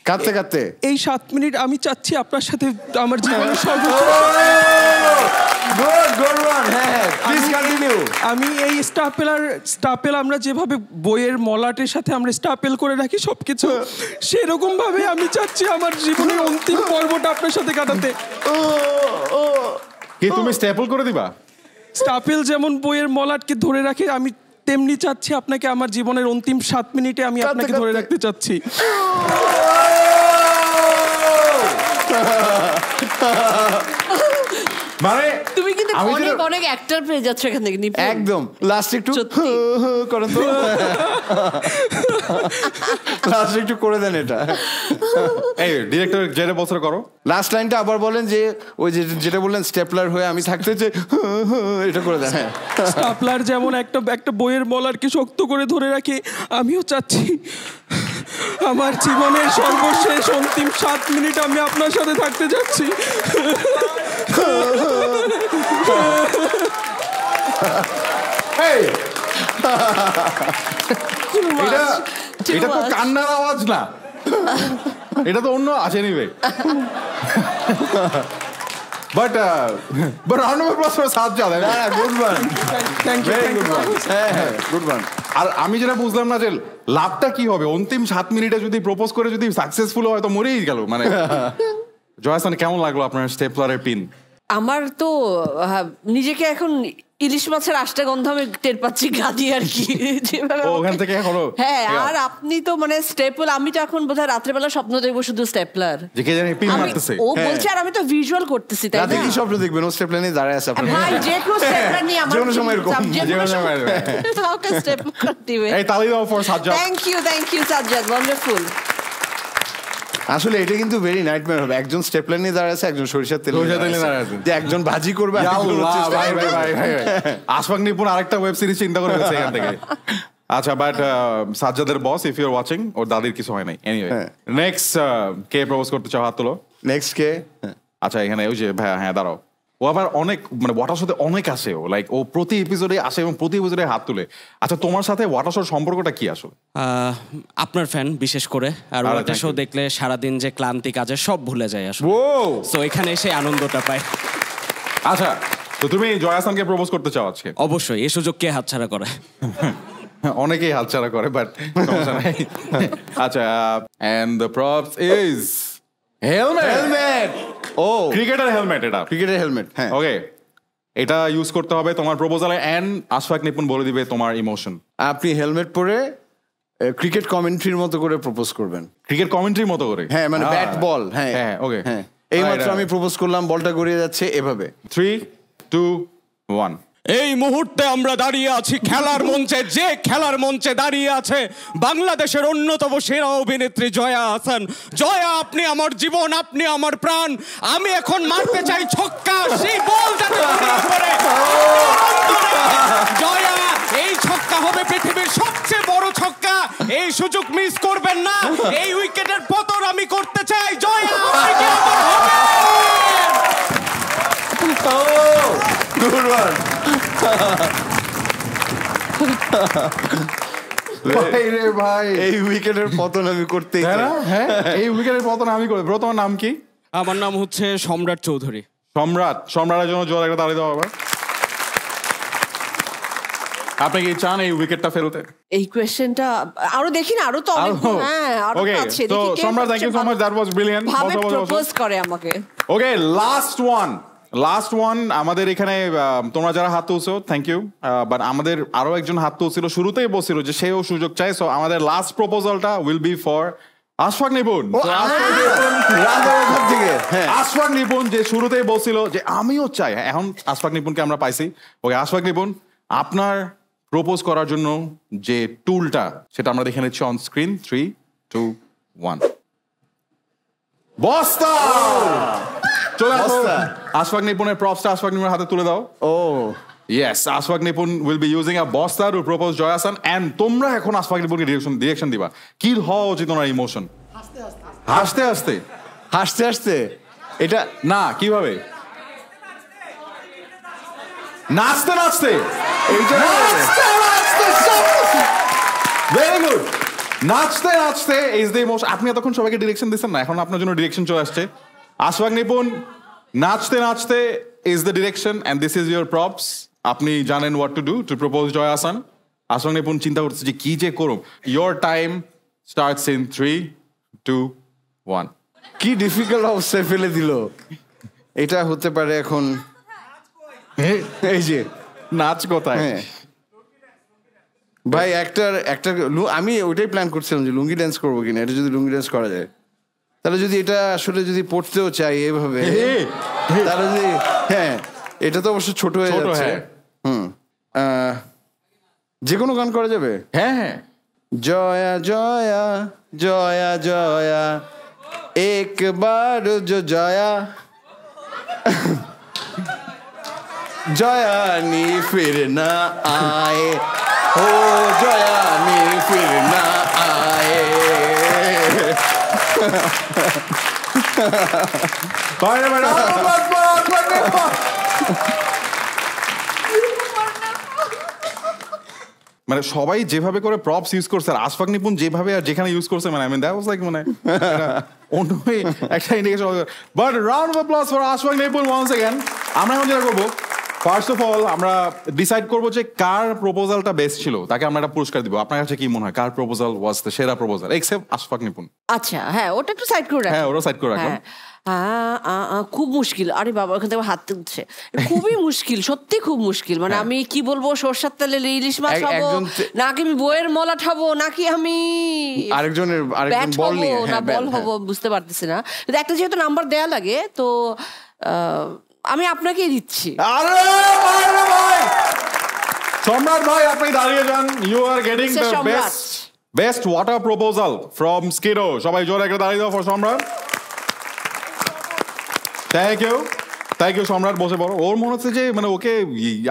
A: কাঁদতে কাঁদতে
E: এই 7 মিনিট আমি চাচ্ছি আপনার সাথে আমার জীবনের সর্বোচ্চ। আমি এই স্টাপেল আমরা যেভাবে বইয়ের মলাটের সাথে আমরা স্টাপেল করে রাখি সবকিছু, সেরকম ভাবে আমি চাচ্ছি আমার জীবনের অন্তিম পর্বটা আপনার সাথে কাটাতে।
B: কি তুমি স্ট্যাপল করে দিবা?
E: স্টাপেল যেমন বইয়ের মলাটকে ধরে রাখে, আমি তেমনি চাচ্ছি আপনাকে আমার জীবনের অন্তিম 7 মিনিটে আমি আপনাকে ধরে রাখতে চাচ্ছি।
B: মানে
D: তুমি কিন্তু অনেক অ্যাক্টর পেয়ে যাচ্ছ এখান থেকে।
A: একদম লাস্ট একটু করেন তো, লাস্ট একটু করে দেন এটা।
B: এই ডিরেক্টর যেটা বছর করো,
A: লাস্ট লাইনটা আবার বলেন, যে ওই যেটা বললেন স্টেপলার হয়ে আমি থাকতে চাই, এটা করে দেন।
E: স্টাপলার যেমন একটা বইয়ের মলারকে শক্ত করে ধরে রাখে, আমিও চাচ্ছি আমার জীবনের সর্বশেষ অন্তিম 7 মিনিট আমি আপনার সাথে থাকতে যাচ্ছি।
B: এটা তো কান্নার আওয়াজ না, এটা তো অন্য আছে নিবে। But round of applause for Sajjad.
A: Good one,
E: thank you,
A: good one, good one.
B: আর আমি যেটা বুঝলাম না যে লাভটা কি হবে, অন্তিম 7 মিনিটে যদি প্রপোজ করে যদি সাকসেসফুল হয় তো মরেই গেল। মানে জয় হাসান, কেমন লাগলো আপনার স্টেপলারের পিন?
D: আমার তো নিজেকে এখন ইলিশ মাছের আষ্টা গন্ধ আমি টের পাচ্ছি গাদি আর কি,
B: ওখান থেকে এখনো।
D: হ্যাঁ, আর আপনি তো মানে স্টেপল, আমি তো এখন বোধহয় রাত্রেবেলা স্বপ্ন দেখবো শুধু স্টেপলার,
B: যে কে জানে পিন মারতেছে।
D: ও বলছে আর আমি তো ভিজুয়াল করতেছি, তাই
A: রাতে
D: না?
A: কি স্বপ্ন দেখবেন? ও স্টেপলার নিয়ে দাঁড়ায় আছে আপনার
D: ভাই যে কোনো স্টেপলার নিয়ে আমার
A: যেকোনো সময় এরকম,
B: যেকোনো সময়
D: ওকে স্টেপলার দিবে।
B: এই তালি দাও for Sajjad.
D: Thank you Sajjad, wonderful.
A: আসলে এটা কিন্তু ভেরি নাইটমেয়ার হবে, একজন স্টেপলার নিয়ে দাঁড়ায় আছে, একজন সরিষার তেল নিয়ে দাঁড়ায় আছে, যে একজন ভাজি করবে,
B: আশফাক নিপুন আরেকটা ওয়েব সিরিজ চিন্তা করে গেছে এখান থেকে। আচ্ছা, বাট সাজ্জাদের boss, if you are watching, ওর দাদির কিছু হয় নাই। এনিওয়ে, নেক্সট কে প্রপোজ করতে চাও? হাত তোলো।
A: নেক্সট কে?
B: আচ্ছা, এখানে ওই যে ভাইয়া, হ্যাঁ দাঁড়াও। ও আবার অনেক মানে ওয়াটার সাথে অনেক আসে, ও লাইক ও প্রতি এপিসোডে আসে এবং প্রতি এপিসোডে হাত তুলে। আচ্ছা, তোমার সাথে ওয়াটার শোর সম্পর্কটা কি আসলে?
F: আপনার ফ্যান বিশেষ করে, আর ওয়াটার শো দেখলে সারাদিন যে ক্লান্তি কাজে সব ভুলে যায় আসলে। সো এখানে এসে আনন্দটা পাই।
B: আচ্ছা, তো তুমি জয় হাসানকে প্রপোজ করতে চাও আজকে?
F: অবশ্যই, এই সুযোগ কে হাতছাড়া করে?
B: অনেকেই হাতছাড়া করে, বাট আচ্ছা, and the props is helmet. ও, ক্রিকেটার হেলমেট। এটা
A: ক্রিকেটের হেলমেট। হ্যাঁ,
B: ওকে, এটা ইউজ করতে হবে তোমার প্রপোজালে। এন্ড আশফাক নিপুন বলে দিবে তোমার ইমোশন।
A: আপনি হেলমেট পরে ক্রিকেট কমেন্ট্রির মতো করে প্রপোজ করবেন।
B: ক্রিকেট কমেন্ট্রির মতো করে?
A: হ্যাঁ, মানে ব্যাট বল। হ্যাঁ
B: হ্যাঁ, ওকে,
A: হ্যাঁ। এই মাত্র আমি প্রপোজ করলাম, বলটা গড়িয়ে যাচ্ছে, এভাবে
B: 3, 2, 1।
F: এই মুহূর্তে আমরা দাঁড়িয়ে আছি খেলার মঞ্চে, যে খেলার মঞ্চে দাঁড়িয়ে আছে বাংলাদেশের অন্যতম সেরা অভিনেত্রী জয়া আহসান। জয়া, আপনি আমার জীবন, আপনি আমার প্রাণ। আমি এখন মারতে চাই ছক্কা, সেই বল যাতে করে। জয়া, এই ছক্কা হবে পৃথিবীর সবচেয়ে বড় ছক্কা, এই সুযোগ মিস করবেন না। এই উইকেটের পতন আমি করতে চাই। জয়া, আপনি কি আমার হবে?
A: ভাই এই উইকেটের পতন আমি করতেই চাই।
B: হ্যাঁ, এই উইকেটের পতন আমি করবো। ব্রো, তোমার নাম কি?
F: আমার নাম হচ্ছে সম্রাট চৌধুরী।
B: সম্রাটের জন্য জোর একটা তালি দেওয়া হবে। আপনি কি চান এই উইকেটটা ফেলতে?
D: এই কোয়েশ্চেনটা আরো দেখি না, আরো তো অনেক, হ্যাঁ আরো
B: ওকে,
D: আছে।
B: তো
D: দেখি কে
B: সম্রাট, thank you so much, that was brilliant.
D: ভাবে প্রপোজ করে আমাকে।
B: ওকে, লাস্ট ওয়ান আমাদের এখানে তোমরা যারা হাত তুলছো থ্যাংক ইউ, বাট আমাদের আরো একজন হাত তুলছিল, শুরুতেই বলছিল যে সেও সুযোগ চাই। সো আমাদের লাস্ট প্রপোজালটা will be for Ashfaq Nipun. Ashfaq Nipun যে শুরুতেই বলছিল যে আমিও চাই, এখন আশফাক নিপুণকে আমরা পাইছি। ওকে, আশফাক নিপুণ, আপনার প্রপোজ করার জন্য যে টুলটা সেটা আমরা দেখে নিচ্ছি অন স্ক্রিন। 3, 2, 1 বস্তা। চলে আসো। আশফাক নিপুণের প্রপসটা আশফাক নিপুণের হাতে তুলে দাও। Yes, Ashfaq Nipun will be using a bosta to propose Joya Ahsan, and তোমরা এখন আশফাক নিপুণকে ডিরেকশন দিবা। কি হওয়া উচিত ওনার ইমোশন? হাসতে হাসতে
A: এটা
B: না, কিভাবে? নাচতে ভেরি গুড। নাচতে ইজ দ্য ইমোশন। আপনি এতক্ষণ সবাইকে ডিরেকশন দিচ্ছেন না, এখন আপনার জন্য ডিরেকশন চলে আসছে। আশফাক নিপুণ, নাচতে is the direction and this is your props. আপনি জানেন what to do to propose Joya Ahsan. Ashfaq নিপুণ চিন্তা করছে যে কি যে করুম। Your time starts in 3, 2, 1
A: কি ডিফিকাল্ট অবস্থায় ফেলে দিল। এটা হতে পারে এখন এই যে
B: নাচ কোথায়?
A: ভাই একটা আমি ওইটাই প্ল্যান করছিলাম যে লুঙ্গি ড্যান্স করবো কিনা। এটা যদি লুঙ্গি ড্যান্স করা যায়, তাহলে যদি এটা আসলে যদি পড়তেও চাই এভাবে, তাহলে যদি এটা তো অবশ্য ছোট হয়ে যাচ্ছে। যে কোনো গান করা যাবে।
B: হ্যাঁ,
A: জয়া জয়া জয়া জয়া একবার জয়া জয়া নি ফির না আয়ে, ও জয়া নি ফির না আয়ে।
B: মানে সবাই যেভাবে করে প্রপস ইউজ করছে আর আশফাক নিপুণ যেভাবে আর যেখানে ইউজ করছে, মানে I mean that was like মানে অন্যই একটা indication. But round of applause for Ashfaq Nipun once again. আমরা এখন যেটা করবো, ফার্স্ট অফ অল আমরা ডিসাইড করবো যে কার প্রপোজালটা বেস্ট ছিল, তাকে আমরা একটা পুরস্কার দিব। আপনার কাছে কি মনে হয় কার প্রপোজাল ওয়াজ দ্য সেরা প্রপোজাল এক্সেপ্ট আশফাক নিপুণ?
D: আচ্ছা, হ্যাঁ ওটা একটু সাইড করে রাখো।
B: হ্যাঁ, ওটা সাইড করে রাখো।
D: খুব মুশকিল। আরে বাবা, ওখান থেকে হাত তুলছে। খুবই মুশকিল, সত্যি খুব মুশকিল। মানে আমি কি বলবো, সরষের তেলে ইলিশ মাছ খাবো, নাকি আমি বইয়ের মলা খাবো, নাকি আমি
A: আরেকজন বল নিয়ে
D: না বল হবো, বুঝতে পারতেছি না। কিন্তু একটা যেহেতু নাম্বার দেয়া লাগে, তো আমি আপনাকেই দিচ্ছি।
B: সম্রাট ভাই, আপনি দাঁড়িয়ে যান। You are getting the best water proposal from Skido. সবাই জোরে একটা দাঁড়িয়ে দাও ফর সম্রাট। থ্যাংক ইউ সম্রাট, বসে পড়ো। ওর মনে হচ্ছে যে মানে ওকে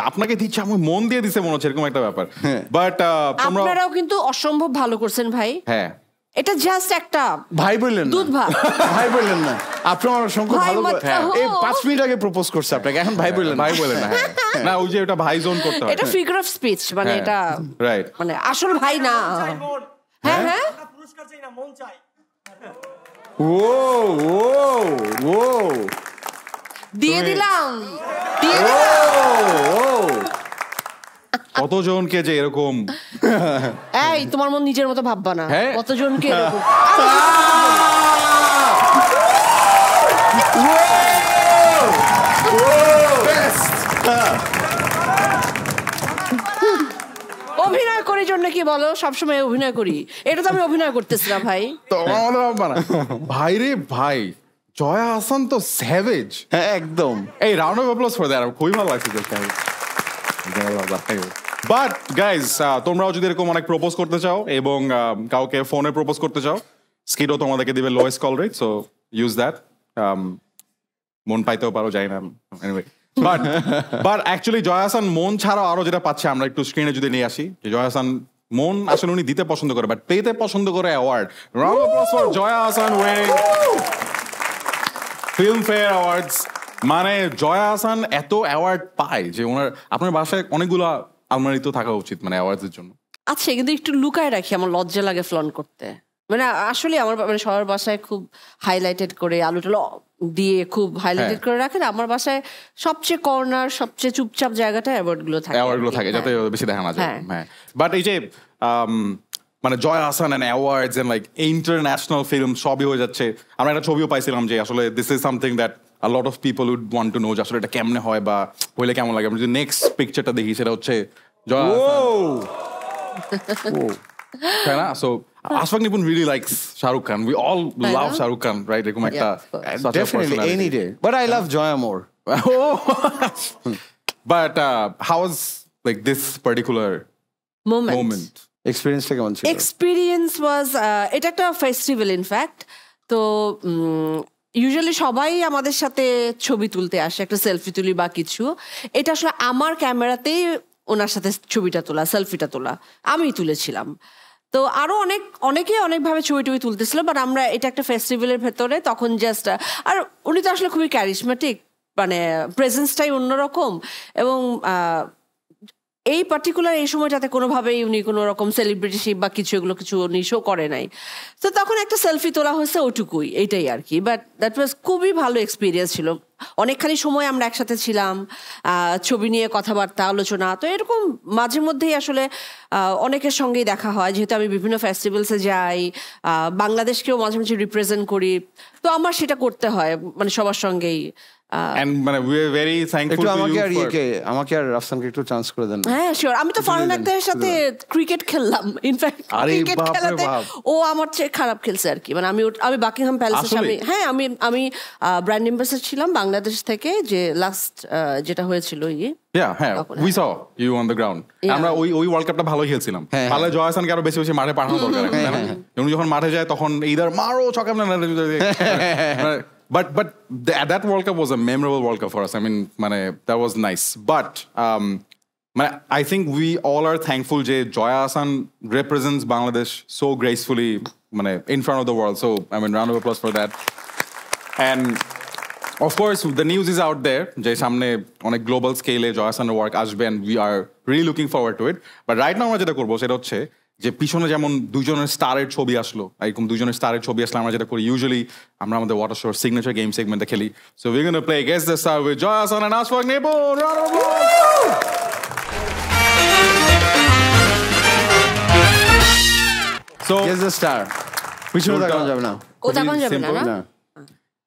B: আপনাকে দিচ্ছে, আমি মন দিয়ে দিছে মনে হচ্ছে, এরকম একটা ব্যাপার। বাট
D: আপনারাও কিন্তু অসম্ভব ভালো করছেন ভাই।
B: হ্যাঁ,
D: এটা জাস্ট একটা
A: ভাই বললেন
D: দুধ ভাত।
A: ভাই বললেন না, আপনার অসংখ্য ভালো। এই 5 মিনিট আগে প্রপোজ করছে আপনাকে, এখন ভাই বললেন না।
B: না, ওই যে এটা ভাই জোন করতে হয়।
D: এটা ফিগার অফ স্পিচ, মানে এটা
B: রাইট,
D: মানে আসল ভাই না। হ্যাঁ,
C: পুরস্কার চাই না, মন চাই।
A: ও
D: দিয়ে দিলাম।
B: কতজনকে যে এরকম,
D: এই তোমার মন নিজের মতো ভাববা না। কতজনকে এরকম অভিনয় করি জন্য কি বলো, সবসময় অভিনয় করি। এটা তো আমি অভিনয় করতেছিলাম ভাই।
B: ভাই রে ভাই, জয়া আহসান তো স্যাভেজ।
A: হ্যাঁ, একদম।
B: এই round of applause for that. খুবই ভালো লাগছে। বাট গাইজ তোমরাও যদি এরকম অনেক প্রপোজ করতে চাও এবং কাউকে ফোনে প্রপোজ করতে চাও, স্কিডও তোমাদেরকে দিবে lowest call rate, so use that. মন পাইতেও পারো, যাই না, anyway. But actually Joya Ahsan মন ছাড়াও আরো যেটা পাচ্ছে, আমরা একটু স্ক্রিনে যদি নিয়ে আসি, যে জয়া আহসান মন আসলে উনি দিতে পছন্দ করে, বাট পেতে পছন্দ করে award. Round of applause for Joya Ahsan winning Filmfare awards. মানে জয়া আহসান এত অ্যাওয়ার্ড পায় যে ওনার, আপনার বাসায় অনেকগুলো আলমারি তো থাকা উচিত মানে অ্যাওয়ার্ডসের জন্য।
D: আচ্ছা, কিন্তু একটু লুকায় রাখি, আমার লজ্জা লাগে ফ্লন করতে। মানে আসলে আমার মানে সবার বাসায় খুব হাইলাইটেড করে আলু টালু দিয়ে খুব হাইলাইটেড করে রাখেন। আমার বাসায় সবচেয়ে কর্নার, সবচেয়ে চুপচাপ জায়গাটা অ্যাওয়ার্ড গুলো থাকে,
B: যাতে বেশি দেখা না যায়। হ্যাঁ, বাট এই যে মানে Joya Ahsan and awards and like international film সবই হয়ে যাচ্ছে। আমরা একটা ছবিও পাইছিলাম যে আসলে this is something that a lot of people would want to know যে আসলে এটা কেমনে হয় বা হইলে কেমন লাগে। আমরা যদি নেক্সট পিকচারটা দেখি, সেটা হচ্ছে জয়া আহসান, তাই না? So Ashfaq Nipun really likes Shah Rukh Khan. We all love Shah Rukh Khan, right? এরকম একটা
A: definitely any day, but I love Joya more.
B: But how was like this particular moment?
A: Experience টা কেমন ছিল?
D: Experience ওয়াজ, এটা একটা festival in fact. তো usually সবাই আমাদের সাথে ছবি তুলতে আসে, একটা সেলফি তুলি বা কিছু। এটা আসলে আমার ক্যামেরাতেই ওনার সাথে ছবিটা তোলা, সেলফিটা তোলা আমি তুলেছিলাম। তো আরো অনেকেই অনেকভাবে ছবি টবি তুলতেছিল, বাট আমরা এটা একটা ফেস্টিভ্যালের ভেতরে তখন জাস্ট, আর উনি তো আসলে খুবই ক্যারিজমেটিক, মানে প্রেজেন্সটাই অন্যরকম। এবং এই পার্টিকুলার এই সময়টাতে কোনোভাবেই উনি কোনো রকম সেলিব্রিটিশিপ বা কিছু এগুলো কিছু উনি শো করে নাই। তো তখন একটা সেলফি তোলা হয়েছে, ওটুকুই, এইটাই আর কি। বাট দ্যাট ওয়াজ খুবই ভালো এক্সপিরিয়েন্স ছিল। অনেকখানি সময় আমরা একসাথে ছিলাম, ছবি নিয়ে কথাবার্তা আলোচনা। তো এরকম মাঝে মধ্যেই আসলে অনেকের সঙ্গেই দেখা হয়, যেহেতু আমি বিভিন্ন ফেস্টিভ্যালসে যাই, বাংলাদেশকেও মাঝে মাঝে রিপ্রেজেন্ট করি, তো আমার সেটা করতে হয় মানে সবার সঙ্গেই।
B: And মানে we are very thankful to you.
A: আমাকে আর রাফসানকে একটু চান্স করে দেন।
D: হ্যাঁ শিওর, আমি তো ফারহান আক্তারের সাথে ক্রিকেট খেললাম, ইনফ্যাক্ট ক্রিকেট খেলাতে ও আমার চেয়ে খারাপ খেলছে আর কি। মানে আমি বাকিংহাম প্যালেসের সামনে, হ্যাঁ আমি ব্র্যান্ড অ্যাম্বাসেডর ছিলাম বাংলাদেশ থেকে, যে লাস্ট যেটা হয়েছিল
B: we saw you on the ground. আমরা ওই ওয়ার্ল্ড কাপটা ভালোই খেলছিলাম। তাহলে জয়া আহসানকে আরো বেশি বেশি মাঠে পাঠানো দরকার। উনি যখন মাঠে যায় তখন ইদার মারো ছক্কা, But that World Cup was a memorable World Cup for us. I mean, that was nice. But I think we all are thankful that Joya Ahsan represents Bangladesh so gracefully in front of the world. So, I mean, round of applause for that. And of course, the news is out there. যে সামনে অনেক global স্কেলে Jaya আহসানের work আসবে, and we are really looking forward to it. But right now আমরা যেটা করবো সেটা হচ্ছে যে পিছনে যেমন দুজনের স্টারের ছবি আসলো, এরকম দুজনের স্টারের ছবি আসলে আমরা যেটা করি ইউজুয়ালি আমরা আমাদের ওয়াটার শোর সিগনেচার গেম সেগমেন্টে খেলি। So we gonna play guess the star with Joya Ahsan and Ashfaq Nipun. So
A: guess the star. পিছনে তাকানো যাবে না।
D: ও তাকানো যাবে না, না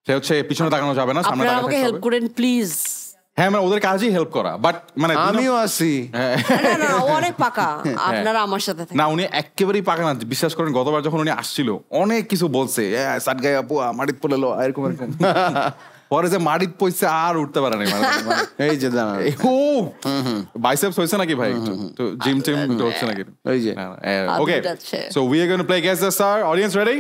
B: সে হচ্ছে পিছনে তাকানো যাবে না, সামনে তাকাতে হবে।
D: আমাকে হেল্প করেন প্লিজ।
B: হ্যাঁ, ওদের কাজই হেল্প করা, বাট
A: আমিও আছি।
D: না অনেক পাকা, আপনারা আমার সাথে থাকেন।
B: না, উনি একেবারেই পাকা না, বিশ্বাস করেন। গতবার যখন উনি আসছিল অনেক কিছু বলছে, সাটগাই আপু মাটিত পড়ে লো এরকম এরকম, পরে যে মাটিত পয়সা আর উঠতে পারে না।
A: এই যে
B: বাইসেপস হয়েছে নাকি ভাই? তো জিম টিম হচ্ছে নাকি?
A: ওই যে
B: okay, so we are gonna play guess the star. Audience ready?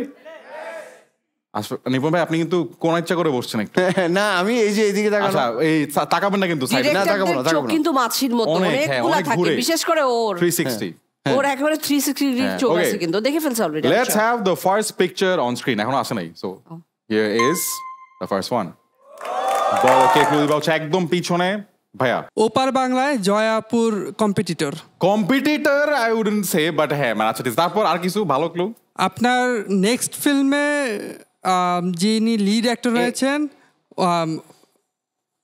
B: Nipun ভাই, আপনি কিন্তু কোন ইচ্ছা করে বসছেন একটু?
A: না, আমি এই যে এইদিকে তাকানো,
B: এই তাকাবেন না কিন্তু সাইডে।
A: না, তাকাবো না, তাকাবো না।
D: কিন্তু মাছির মতো অনেকগুলা থাকে, বিশেষ করে ওর
B: 360
D: ওর একেবারে 360 ডিগ্রি চোখ আছে, কিন্তু দেখে ফেলছে already.
B: Let's have the first picture on screen. এখন আসে নাই, so here is the first one. বড় কেক লুই বাউচ একদম পিছনে ভাইয়া।
E: ওপার বাংলায় জয়াপুর competitor
B: I wouldn't say, but হ্যাঁ আচ্ছা ঠিক। তারপর আর কিছু ভালো ক্লু?
E: আপনার নেক্সট ফিল্মে যিনি লিড অ্যাক্টর রয়েছেন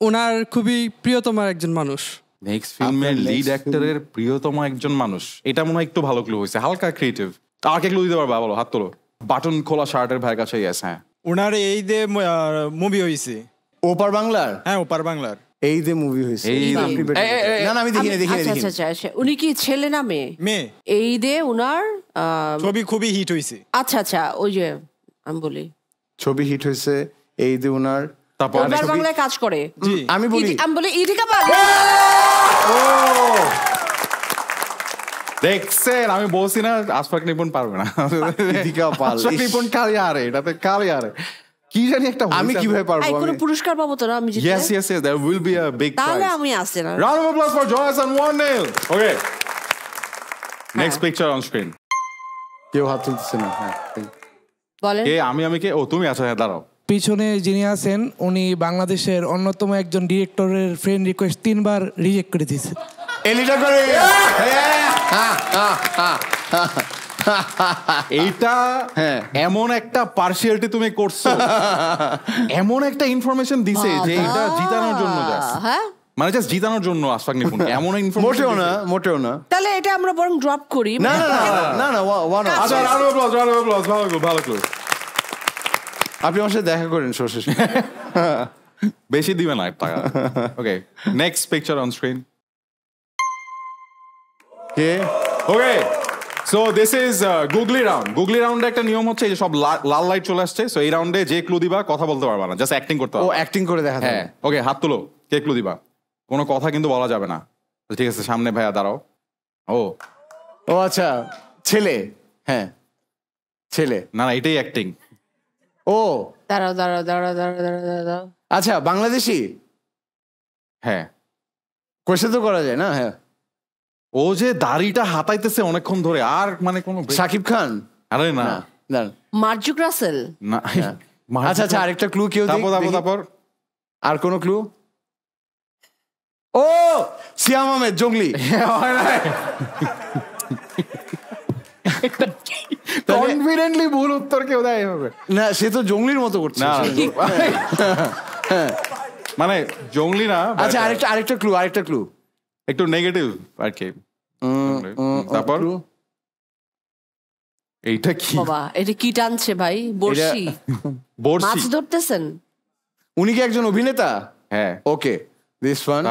E: ওনার খুবই প্রিয়তম একজন মানুষ।
B: নেক্সট ফিল্মের লিড অ্যাক্টরের প্রিয়তম একজন মানুষ, এটা মনে হয় একটু ভালো ক্লু হয়েছে, হালকা ক্রিয়েটিভ। আর কে ক্লু দিতে পারবা? বলো, হাত তোলো। বাটন খোলা শার্টের ভাইয়ের কাছে। ইয়েস, হ্যাঁ।
G: ওনার এই যে মুভি হইছে
A: ওপার বাংলার।
G: হ্যাঁ, ওপার বাংলার
A: এই যে মুভি হয়েছে। না আমি দেখি।
D: আচ্ছা, উনি কি ছেলে না মেয়ে?
G: মেয়ে।
D: এই দে উনার
G: ছবি খুবই হিট হইছে।
D: আচ্ছা, ওই যে আমি বলি
A: ছবি হিট হয়েছে, এই যে উনার
D: ওপার বাংলায় কাজ করে।
A: আমি বলি
D: ইথিকা পাল।
B: দেখছেন আমি বলছি না আশফাক নিপুণ পারবে না।
A: দীপিকা পাল,
B: আশফাক নিপুণ কালে আরে এটাতে কালে আরে কি জানি একটা
A: আমি কিভাবে পারবো?
D: কোনো পুরস্কার পাবো তো না আমি জিতলে?
B: Yes, yes, yes. There will be a big
D: তাহলে
B: prize.
D: আমি আসছি না।
B: Round of applause for Joy Hassan 1-0. Okay. Next picture on screen.
A: কেউ হাত তুলতেছে না। হ্যাঁ,
D: বলেন।
B: কে আমি কে? ও তুমি আচ্ছা হ্যাঁ দাঁড়াও।
H: পিছনে যিনি আছেন উনি বাংলাদেশের অন্যতম একজন ডিরেক্টরের ফ্রেন্ড রিকোয়েস্ট 3 বার রিজেক্ট করে দিয়েছে।
A: এলিটা করে
B: এইটা এমন একটা পার্সিয়ালিটি তুমি করছো, এমন একটা ইনফরমেশন দিছে যে এটা জিতানোর জন্য জাস্ট,
D: হ্যাঁ
B: মানে জাস্ট জিতানোর জন্য আশফাক নিপুণ এমন
A: মোটেও না, মোটেও না।
D: তাহলে এটা আমরা বরং ড্রপ করি।
A: না না না না, ওয়ান।
B: আচ্ছা রাউন্ড অফ অ্যাপ্লজ, ভালো ক্লু।
A: আপনি আমার সাথে দেখা করেন শো শেষে।
B: বেশি দিবে না টাকা। Okay, next picture on screen.
A: কে?
B: Okay, so this is googly round. Googly রাউন্ডে একটা নিয়ম হচ্ছে যে সব লাল লাইট চলে আসছে, সো এই রাউন্ডে যে ক্লু দিবা কথা বলতে পারবা না, জাস্ট অ্যাক্টিং করতে
A: ও
B: হবে।
A: অ্যাক্টিং করে দেখা যায়।
B: হ্যাঁ, ওকে, হাত তুলো, কে ক্লু দিবা? কোনো কথা কিন্তু বলা যাবে না। ঠিক আছে, সামনে ভাইয়া দাঁড়াও।
A: ও আচ্ছা, ছেলে। হ্যাঁ, ছেলে।
B: না না, এটাই অ্যাক্টিং।
A: ও
D: দাঁড়াও।
A: আচ্ছা, বাংলাদেশি।
B: হ্যাঁ,
A: কোয়েশ্চেন তো করা যায় না। হ্যাঁ,
B: ও যে দাড়িটা হাতাইতেছে অনেকক্ষণ ধরে, আর মানে কোনো
A: শাকিব খান।
B: আরে না
A: না,
D: মার্জুক রাসেল।
B: না।
A: আচ্ছা আচ্ছা, আরেকটা ক্লু কেউ দিক, দেখি।
B: তারপর
A: আর কোনো ক্লু? ও সিয়াম আহমেদ, জঙ্গলি।
B: কনফিডেন্টলি ভুল উত্তর কেউ দেয় এভাবে?
A: না, সে তো জঙ্গলির মতো করছে।
B: না, মানে জঙ্গলি না।
A: আচ্ছা, আরেকটা ক্লু।
B: একটু নেগেটিভ আর কি। তারপর এইটা কি?
D: বাবা, এটা কি টানছে ভাই? বর্ষি? মাছ ধরতেছেন?
A: উনি কি একজন অভিনেতা?
B: হ্যাঁ।
A: ওকে, দিস ওয়ান।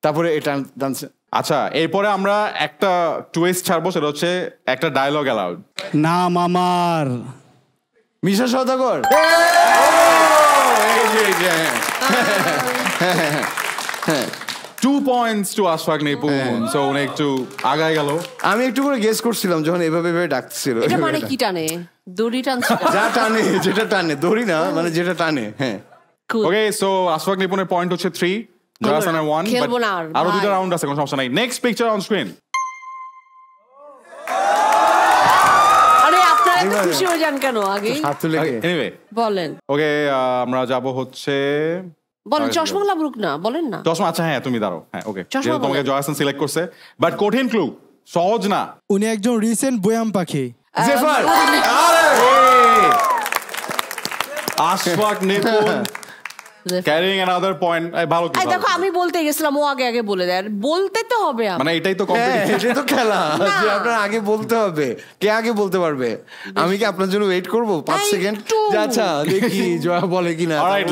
A: তারপরে এটা ডান্স।
B: আচ্ছা, এরপরে আমরা একটা টুইস্ট ছাড়বো, সেটা হচ্ছে একটা ডায়লগ অ্যালাউড।
I: নাম আমার
A: মিশা সওদাগর।
B: 2 points to Ashfaque Nipun. সো উনি একটু আগায় গেল।
A: আমি একটু করে গেস করছিলাম যখন এভাবে ডাকছিল।
D: এটা মানে কি টানে? দড়ি টানছে?
A: যা টানে, যেটা টানে, দড়ি না, মানে যেটা টানে। হ্যাঁ,
B: ওকে, সো আশফাক নিপুণের পয়েন্ট হচ্ছে 3, জয়াসানের 1।
D: খেলবো না আর,
B: আরো
D: ভাই।
B: 2টা রাউন্ড আছে, কোনো সমস্যা নাই। Next picture on screen.
D: আরে আপনারা এত খুশি হয়ে যান কেন আগে?
A: হাত তুলে
B: এনিওয়ে
D: বলেন।
B: ওকে, আমরা যাব হচ্ছে
D: বলেন, চশমা লাবরুক না, বলেন না।
B: চশমা। আচ্ছা হ্যাঁ, তুমি দাঁড়াও। হ্যাঁ, ওকে,
D: চশমা
B: যেহেতু তোমাকে
D: বলেন।
B: জয়াসন সিলেক্ট করছে, বাট কঠিন ক্লু, সহজ না।
I: উনি একজন রিসেন্ট বয়াম পাখি।
A: জেফার।
B: আশফাক নিপুণ ক্যারিং অ্যানাদার পয়েন্ট। ভালো কি,
D: দেখো, আমি বলতে গেছিলাম, ও আগে বলে দেয়। বলতে তো হবে আমার।
B: মানে এটাই তো
A: হ্যাঁ,
B: কম্পিটিশন।
A: এটাই তো খেলা, যে আপনার আগে বলতে হবে। কে আগে বলতে পারবে? আমি কি আপনার জন্য ওয়েট করবো 5 সেকেন্ড? আচ্ছা, দেখি জয়া বলে কিনা।
B: Alright,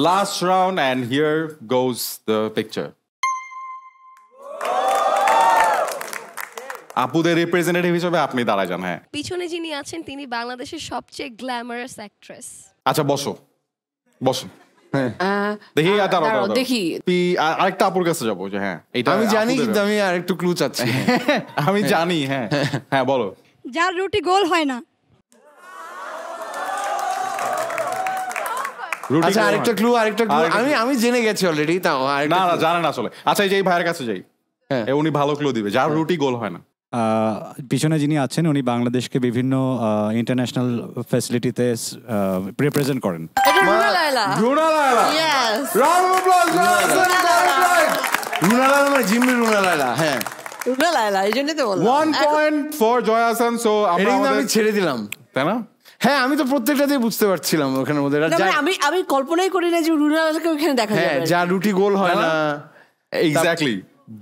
B: last round and here goes the picture. আপুদের রিপ্রেজেন্টেটিভ হিসেবে আপনি দাঁড়ায় যান। হ্যাঁ,
J: পিছনে যিনি আছেন তিনি বাংলাদেশের সবচেয়ে গ্ল্যামারাস অ্যাক্ট্রেস।
B: আচ্ছা, বসো। দেখি,
D: দাঁড়াও, দেখি।
B: আরেকটা আপুর কাছে যাবো। যে হ্যাঁ, এটা
A: আমি জানি,
B: আপুদের-
A: কিন্তু আমি আরেকটু ক্লু চাচ্ছি।
B: আমি জানি। হ্যাঁ হ্যাঁ, বলো।
J: যার রুটি গোল হয় না।
B: রুটি
A: আচ্ছা,
B: গোল
A: আরেকটা
B: হয়।
A: ক্লু।
B: আরেকটা
A: আমি জেনে গেছি অলরেডি। তাও
B: না না, জানেন আসলে। আচ্ছা, এই যে এই ভাইয়ের কাছে যাই,
A: হ্যাঁ।
B: উনি ভালো ক্লু দিবে। যার রুটি গোল হয় না।
K: পিছনে যিনি আছেন উনি বাংলাদেশকে বিভিন্ন ইন্টারন্যাশনাল ফ্যাসিলিটিতে রিপ্রেজেন্ট করেন।
D: এটা Runa Laila.
B: Runa Laila.
D: Yes.
B: Round of applause.
A: Runa Laila, মানে জিম্মি রুনা লায়লা। হ্যাঁ,
D: রুনা লায়লা, এই জন্যই তো বললাম।
B: 1 point for Joy Hassan। So
A: এটা কিন্তু আমি ছেড়ে দিলাম,
B: তাই না?
A: হ্যাঁ, আমি তো প্রত্যেকটাতেই বুঝতে পারছিলাম ওখানের মধ্যে।
D: না, মানে আমি কল্পনাই করি না যে রুনা লায়লাকে ওখানে দেখা
A: হ্যাঁ,
D: যাবে।
A: যা রুটি গোল হয় না।
B: এক্স্যাক্টলি।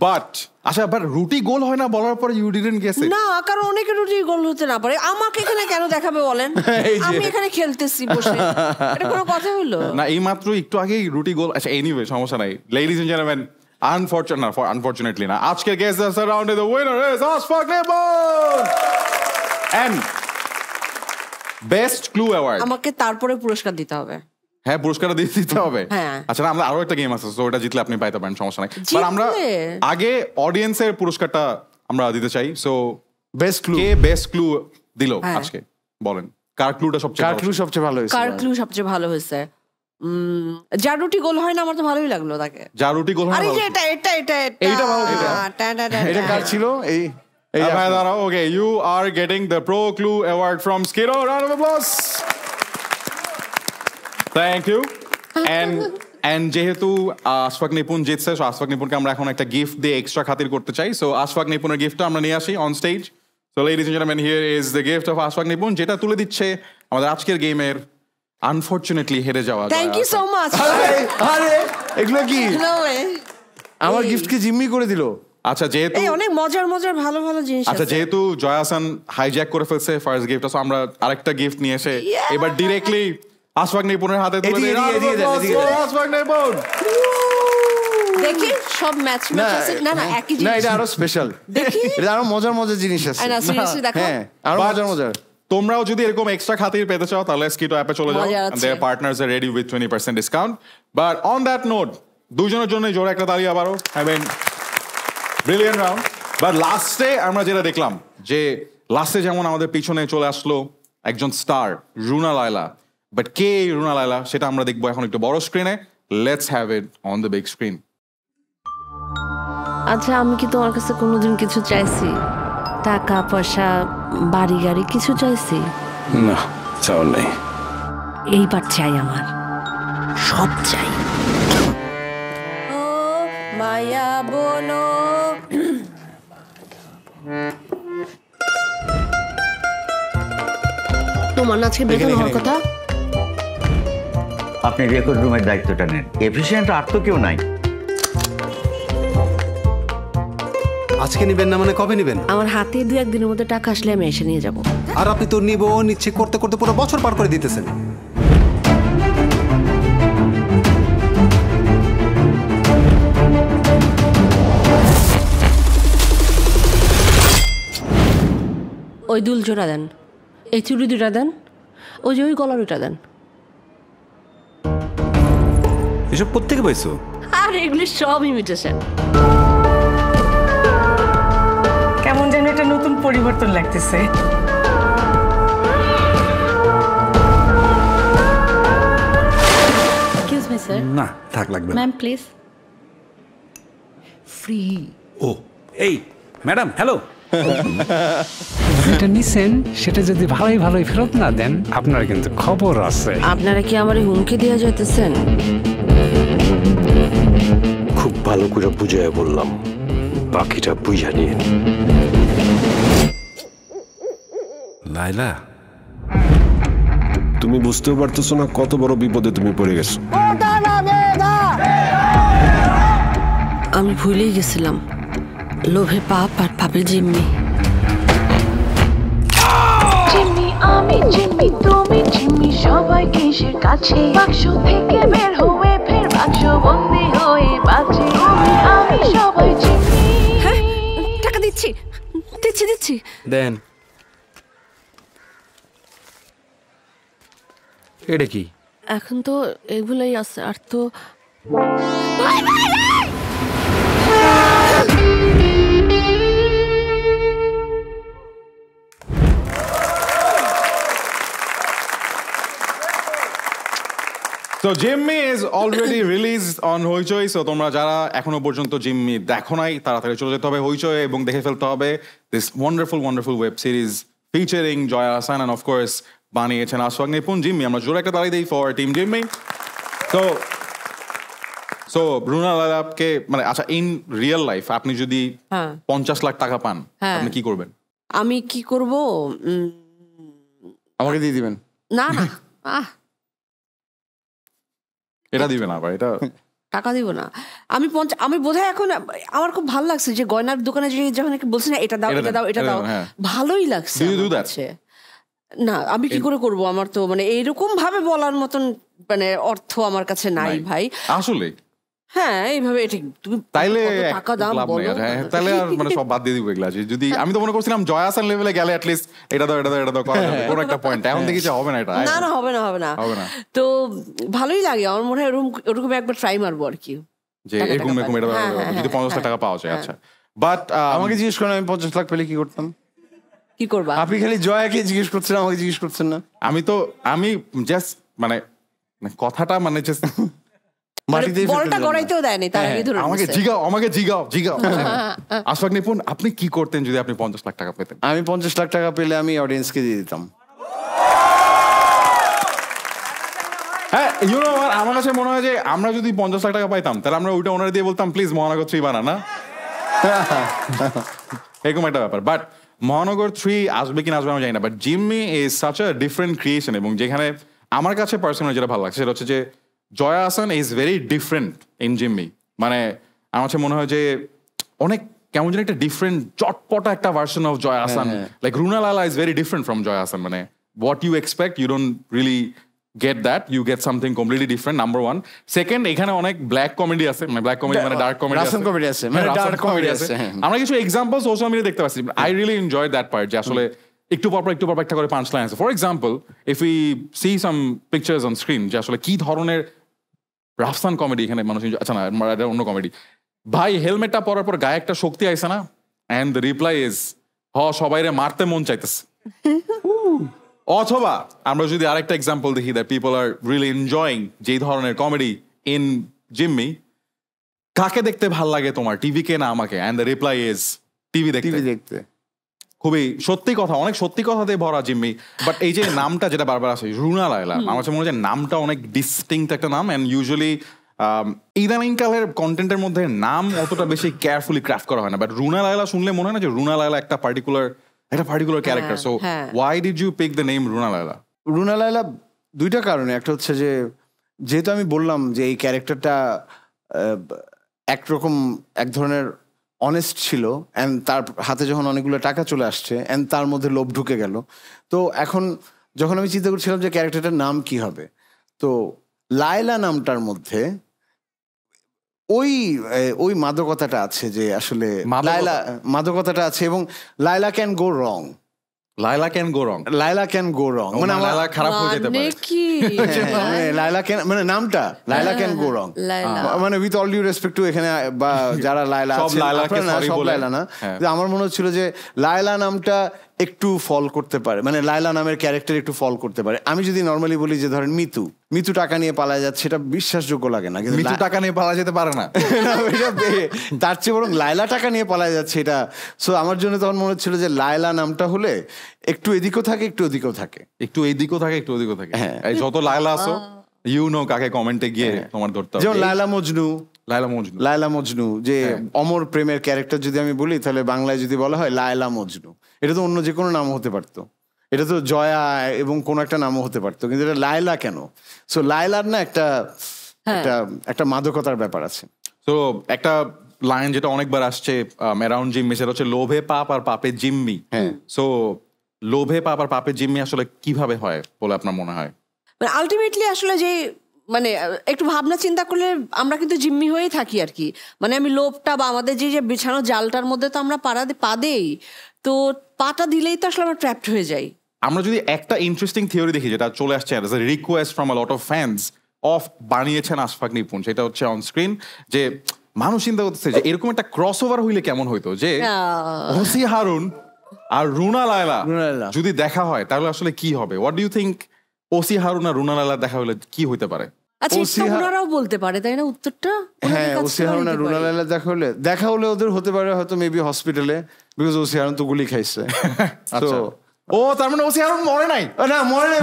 B: বাট আচ্ছা, বাট রুটি গোল হয় না বলার পর ইউ ডিডন্ট গেস ইট।
D: না, কারণ অনেকে রুটি গোল হতে না পারে। আমাকে এখানে কেন দেখাবে বলেন? আমি এখানে খেলতেছি বসে, এটা কোনো কথা হলো?
B: না, এই মাত্র একটু আগেই রুটি গোল। আচ্ছা, এনিওয়ে, সমস্যা নাই। লেডিজ এন্ড জেন্টলম্যান, আনফরচুনেটলি না, আজকে গেস দ্য রাউন্ডে the winner is Ashfaque Nipun and best clue award.
D: আমাকে তারপরে পুরস্কার দিতে হবে।
B: হ্যাঁ পুরস্কারটা দিতে হবে।
D: হ্যাঁ।
B: আচ্ছা না, আমরা আরো একটা গেম আছে, তো ওটা জিতলে আপনি পাইতে পারেন, সমস্যা নাই। বাট আমরা আগে অডিয়েন্সের পুরস্কারটা আমরা দিতে চাই। সো
A: বেস্ট ক্লু,
B: কে বেস্ট ক্লু দিল আজকে বলেন, কার ক্লুটা
A: সবচেয়ে ভালো হয়েছে?
D: কার ক্লু সবচেয়ে ভালো হয়েছে? যার রুটি গোল হয় না, আমার তো ভালোই লাগলো তাকে।
B: যার রুটি গোল হয় না,
D: আরে যে এটা এটা এটা
A: এইটা ভালো, এটা কার ছিল? এই
B: ভাই দাঁড়াও, okay, you are getting the pro clue award from Skiro, round of applause. Thank you. And যেহেতু আশফাক নিপুণ জিতছে, সো আশফাক নিপুণকে আমরা এখন একটা গিফট দিয়ে এক্সট্রা খাতির করতে চাই। সো আশফাক নিপুণের গিফটটা আমরা নিয়ে আসি on stage. So ladies and gentleman, here is the gift of Ashfaq Nipun, যেটা তুলে দিচ্ছে আমাদের আজকের গেমের আনফরচুনেটলি হেরে যাওয়া।
D: Thank you so much.
A: আরে এগুলো কি? আমার গিফট কি জিম্মি করে দিল?
B: আচ্ছা যেহেতু
D: অনেক মজার মজার ভালো ভালো জিনিস আছে।
B: আচ্ছা যেহেতু জয়া হাসান হাইজ্যাক করে ফেলছে ফার্স্ট গিফট, সো আমরা আরেকটা গিফট নিয়ে এসে এবার ডিরেক্টলি আশফাক নিপুণের হাতে তুলে দিই। আশফাক নিপুণ,
D: দেখি সব ম্যাচ ম্যাচ আছে না, না একই জিনিস
A: না, এটা আরো স্পেশাল,
D: দেখি
A: এটা আরো মজার মজার জিনিস আছে।
D: না সিরিয়াসলি দেখো,
A: হ্যাঁ আরো মজার মজার।
B: তোমরাও যদি এরকম এক্সট্রা খাতির পেতে চাও তাহলে স্কিটো অ্যাপে চলে যাও,
D: মজা
B: and
D: আছে।
B: their partners are ready with 20% discount. But on that note, দুজনের জন্য জোরে একটা তালি আবারও। I mean brilliant round. But লাস্টে আমরা যেটা দেখলাম, যে লাস্টে যেমন আমাদের পিছনে চলে আসলো একজন স্টার, রুনা লায়লা। বাট কে রুনা লায়লা সেটা আমরা দেখবো এখন একটু বড় স্ক্রিনে। Let's have it on the big screen.
D: আচ্ছা আমি কি তোমার কাছে কোনোদিন কিছু চাইছি? টাকা পয়সা বাড়ি গাড়ি কিছু চাইছি?
L: না, চাও নাই।
D: এইবার চাই, আমার সব চাই। ও মায়া বলো, তোমার আজকে বেতন হওয়ার কথা।
M: আপনি রেকর্ড রুমের দায়িত্বটা নেন, এফিসিয়েন্ট আর তো কেউ নাই।
L: আজকে নিবেন না মানে কবে নিবেন?
D: আমার হাতে 2-1 দিনের মধ্যে টাকা আসলে আমি এসে নিয়ে যাব।
L: আর আপনি তো নিচ্ছে করতে করতে পুরো বছর পার করে দিতেছেন।
D: ওই দুল জোড়া দেন, এই চুড়ি 2টা দেন, ওই যে ওই গলার 2টা দেন।
L: এসব প্রত্যেকে পাইছো?
D: আর এগুলি সব ইমিটেশন।
N: কেমন যেন একটা নতুন পরিবর্তন লাগতেছে।
J: Excuse me sir.
L: না থাক, লাগবে না।
J: Ma'am please.
N: ফ্রি।
L: ও এই ম্যাডাম, হ্যালো।
O: যেটা নিছেন সেটা যদি ভালোই ভালোই ফেরত না দেন, আপনার কিন্তু খবর আছে।
D: আপনারা কি আমার হুমকি দিয়ে যাইতেছেন?
L: খুব ভালো করে বুঝায় বললাম, বাকিটা বুঝা নিয়ে। লাইলা, তুমি বুঝতেও পারতেছো না কত বড় বিপদে তুমি পড়ে গেছো।
D: আমি ভুলেই গেছিলাম, লোভে পাপ আর পাপে জিম্মি।
P: জিম্মি আমি, জিম্মি তুমি, জিম্মি সবাই কিসের কাছে, বাক্স থেকে বের হয়ে ফের বাক্স বন্দি হয়ে বাঁচে। আমি সবাই জিম্মি।
D: হ্যাঁ টাকা দিচ্ছি দিচ্ছি দিচ্ছি
L: দেন। এটা কি?
D: এখন তো এগুলাই আছে, আর তো
B: So Jimmy is already released on Hoichoi. So তোমরা যারা এখনো পর্যন্ত জিম্মি দেখো নাই, তাড়াতাড়ি চলে যেতে হবে Hoichoi এবং দেখে ফেলতে হবে this wonderful web series featuring Joya Hassan and of course বানিয়েছেন আশফাক নিপুণ। জিম্মি, আমরা জোরে একটা তালি দেই for team Jimmy. So Runa লায়লাকে, মানে আচ্ছা ইন রিয়েল লাইফ আপনি যদি 50 লাখ টাকা পান, আপনি কি করবেন?
D: আমি কি করব?
A: আমাকে দিয়ে দিবেন?
D: না না
B: এটা দিবেন আবার, এটা
D: টাকা দিব না। আমি বোধহয় এখন আমার খুব ভালো লাগছে যে গয়নার দোকানে যে যখন বলছি না এটা দাও এটা দাও এটা দাও, ভালোই লাগছে। না আমি কি করে করব? আমার তো মানে এইরকম ভাবে বলার মতন মানে অর্থ আমার কাছে নাই ভাই।
B: আসলে
D: হ্যাঁ হ্যাঁ এইভাবে ঠিক তুমি
B: তাইলে
D: টাকা দাম
B: লাভ নেই।
D: বলো
B: তাহলে আর মানে সব বাদ দিয়ে দিব এগুলা। যদি আমি তো মনে করছিলাম জয়া আহসান লেভেলে গেলে অ্যাটলিস্ট এটা দাও করা যাবে কোনো একটা পয়েন্ট। এখন দেখি যে হবে না, এটা
D: না হবে না তো ভালোই লাগে আমার মনে হয় ওরকম একবার ট্রাই মারবো আর কি,
B: যে এরকম এটা যদি 50 লাখ টাকা পাওয়া যায়। আচ্ছা বাট
A: আমাকে জিজ্ঞেস করেন আমি 50 লাখ পেলে কি করতাম?
D: কি করবা?
A: আপনি খালি জয়াকে জিজ্ঞেস করছেন, আমাকে জিজ্ঞেস করছেন না।
B: আমি জাস্ট মানে কথাটা মানে জাস্ট
D: বলটা গড়াইতেও দেয়নি, তার আগে ধরে
B: আমাকে জিগাও আশফাক নিপুণ, আপনি কি করতেন যদি আপনি 50 লাখ টাকা পেতেন?
A: আমি 50 লাখ টাকা পেলে আমি অডিয়েন্সকে দিয়ে দিতাম।
B: হ্যাঁ, আমার কাছে মনে হয় যে আমরা যদি 50 লাখ টাকা পাইতাম তাহলে আমরা ওইটা ওনারা দিয়ে বলতাম প্লিজ মহানগর 3 বানা না, এরকম একটা ব্যাপার। বাট মহানগর 3 আসবে কিনা আসবে আমি জানি না, বাট জিম্মি is such a different creation. এবং যেখানে আমার কাছে পার্সোনালি যেটা ভালো লাগছে সেটা হচ্ছে যে Joya Ahsan is very different in Jimmy. মানে আমার কাছে মনে হয় যে অনেক কেমন যেন একটা ডিফারেন্ট চটপটা একটা version of Joya Ahsan. Like Runa Laila is very different from Joya Ahsan. মানে what you expect you don't really get that, you get something completely different, number one. Second, এখানে অনেক ব্ল্যাক কমেডি আছে, মানে ব্ল্যাক কমেডি মানে ডার্ক কমেডি আছে,
A: কমেডি আছে, মানে ডার্ক কমেডি আছে।
B: আমরা কিছু এক্সাম্পল সোশ্যাল মিডিয়া দেখতে পাচ্ছি। I really enjoy that part, যে আসলে একটু পর একটা করে পাঁচ লাইন আছে। For example if we see some pictures on screen, যে আসলে কি ধরনের রাফসান কমেডি এখানে মানুষ, আচ্ছা না এটা অন্য কমেডি। ভাই হেলমেটটা পরার পর গায়ে একটা শক্তি আইছে না, এন্ড দ্য রিপ্লাই ইজ সবাইরে মারতে মন চাইতেছে। অথবা আমরা যদি আরেকটা এক্সাম্পল দেখি that people are really enjoying যেই ধরনের কমেডি ইন জিম্মি, কাকে দেখতে ভাল লাগে তোমার, টিভি কে না আমাকে, and the reply is TV দেখতে। খুবই সত্যি কথা, অনেক সত্যি কথা দিয়ে ভরা জিম্মি। বাট এই যে নামটা যেটা বারবার আসে রুনা লায়লা, আমার কাছে মনে হয় নামটা অনেক ডিস্টিংক্ট একটা নাম। এন্ড ইউজুয়ালি ইদানিংকালের কন্টেন্টের মধ্যে নাম অতটা বেশি কেয়ারফুলি ক্রাফট করা হয় না। বাট রুনা লায়লা শুনলে মনে হয় না যে রুনা লায়লা একটা particular character. So why did you pick the name Runa Laila?
A: Runa Laila দুইটা কারণে। একটা হচ্ছে যে যেহেতু আমি বললাম যে এই ক্যারেক্টারটা একরকম এক ধরনের অনেস্ট ছিল, অ্যান্ড তার হাতে যখন অনেকগুলো টাকা চলে আসছে অ্যান্ড তার মধ্যে লোভ ঢুকে গেল, তো এখন যখন আমি চিন্তা করছিলাম যে ক্যারেক্টারটার নাম কি হবে, তো লায়লা নামটার মধ্যে ওই মাদকতাটা আছে, যে আসলে মাদকতাটা আছে। এবং Laila can go wrong,
B: Laila can go wrong মানে আমার খারাপ হয়ে যেতে পারে কি
A: লায়লা ক্যান মানে নামটা লায়লা ক্যান গো রং, মানে with all due respect to এখানে বা যারা লায়লা আছে সব লায়লা না, আমার মনে হচ্ছিল যে লায়লা নামটা একটু ফল করতে পারে, মানে লায়লা নামের ক্যারেক্টার একটু ফল করতে পারে। আমি যদি নর্মালি বলি যে ধরেন মিতু টাকা নিয়ে পালায় যাচ্ছে, সেটা বিশ্বাসযোগ্য লাগে না। কিন্তু
B: মিতু টাকা নিয়ে পালা যেতে পারে না,
A: তার চেয়ে বরং লায়লা টাকা নিয়ে পালায় যাচ্ছে এটা। সো আমার জন্য তখন মনে হচ্ছিল যে লায়লা নামটা হলে একটু এদিকেও থাকে একটু ওদিকেও থাকে, হ্যাঁ
B: যত লায়লা আসো কাকে কমেন্টে গিয়ে তোমার ধরতে হবে।
A: যেমন লায়লা মজনু যে অমর প্রেমের ক্যারেক্টার যদি আমি বলি, তাহলে বাংলায় যদি বলা হয় লায়লা মজনু, এটা তো অন্য যে কোনো নাম হতে পারতো, এটা তো জয়া এবং কোনো একটা নামও হতে পারতো, কিন্তু এটা লায়লা কেন? সো লায়লার না একটা মাদকতার ব্যাপার আছে।
B: তো একটা লাইন যেটা অনেকবার আসছে অ্যারাউন্ড জিম্মি, সেটা হচ্ছে লোভে পাপ আর পাপে জিম্মি। সো লোভে পাপ আর পাপে জিম্মি আসলে কিভাবে হয় বলে আপনার মনে হয়?
D: মানে আলটিমেটলি আসলে যে মানে একটু ভাবনা চিন্তা করলে আমরা কিন্তু জিম্মি হয়েই থাকি আর কি। মানে আমি লোভটা বা আমাদের যে বিছানো জালটার মধ্যে তো আমরা পা দেই, তো পাটা দিলেই তো আসলে আমরা ট্র্যাপড হয়ে যাই।
B: আমরা যদি একটা ইন্টারেস্টিং থিওরি দেখি যেটা চলে আসছে as a request from a lot of fans of বানিয়েছেন আশফাক নিপুণ, সেটা হচ্ছে অন স্ক্রিন, যে মানুষ চিন্তা করতেছে যে এরকম একটা ক্রস ওভার হইলে কেমন হইতো, যে ওসি হারুন আর রুনা লায়লা যদি দেখা হয় তাহলে আসলে কি হবে? What do you think? OC Harun আর রুনা লায়লা দেখা হলে কি হইতে পারে?
D: আচ্ছা ওনারাও বলতে পারে তাই না উত্তরটা?
A: হ্যাঁ, ওসি হারুন আর রুনা লায়লা দেখা হলে ওদের হতে পারে হয়তো মেবি হসপিটালে, বিকজ ওসি হারুন তো গুলি খাইছে। তো
B: ও তার মানে ওসি হারুন মরে নাই?
A: না মরে নাই,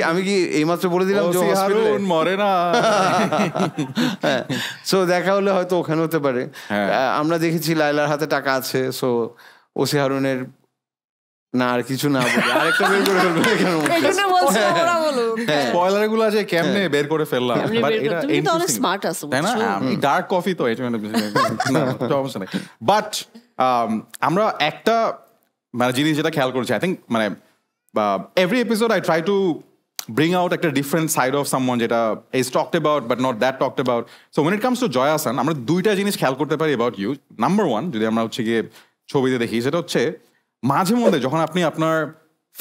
A: আমি কি এইমাত্র বলে দিলাম যে
B: মরে না?
A: সো দেখা হলে হয়তো ওখানে হতে পারে। আমরা দেখেছি লায়লার হাতে টাকা আছে, সো ওসি হারুনের না আর কিছু না বলি আরেকটা বের করে
B: স্পয়লার গুলো আছে কেমনে বের করে ফেললাম, বাট এটা তাই না? আমি ডার্ক কফি তো সমস্যা নেই। বাট আমরা একটা মানে জিনিস যেটা খেয়াল করেছি, আই থিঙ্ক মানে every episode I try to bring out একটা ডিফারেন্ট সাইড অফ সামওয়ান যেটা is talked about but not that talked about. So when it comes to Joya Ahsan, আমরা দুইটা জিনিস খেয়াল করতে পারি অ্যাবাউট ইউ। নাম্বার ওয়ান, যদি আমরা হচ্ছে গিয়ে ছবিতে দেখি, সেটা হচ্ছে মাঝে মধ্যে যখন আপনি আপনার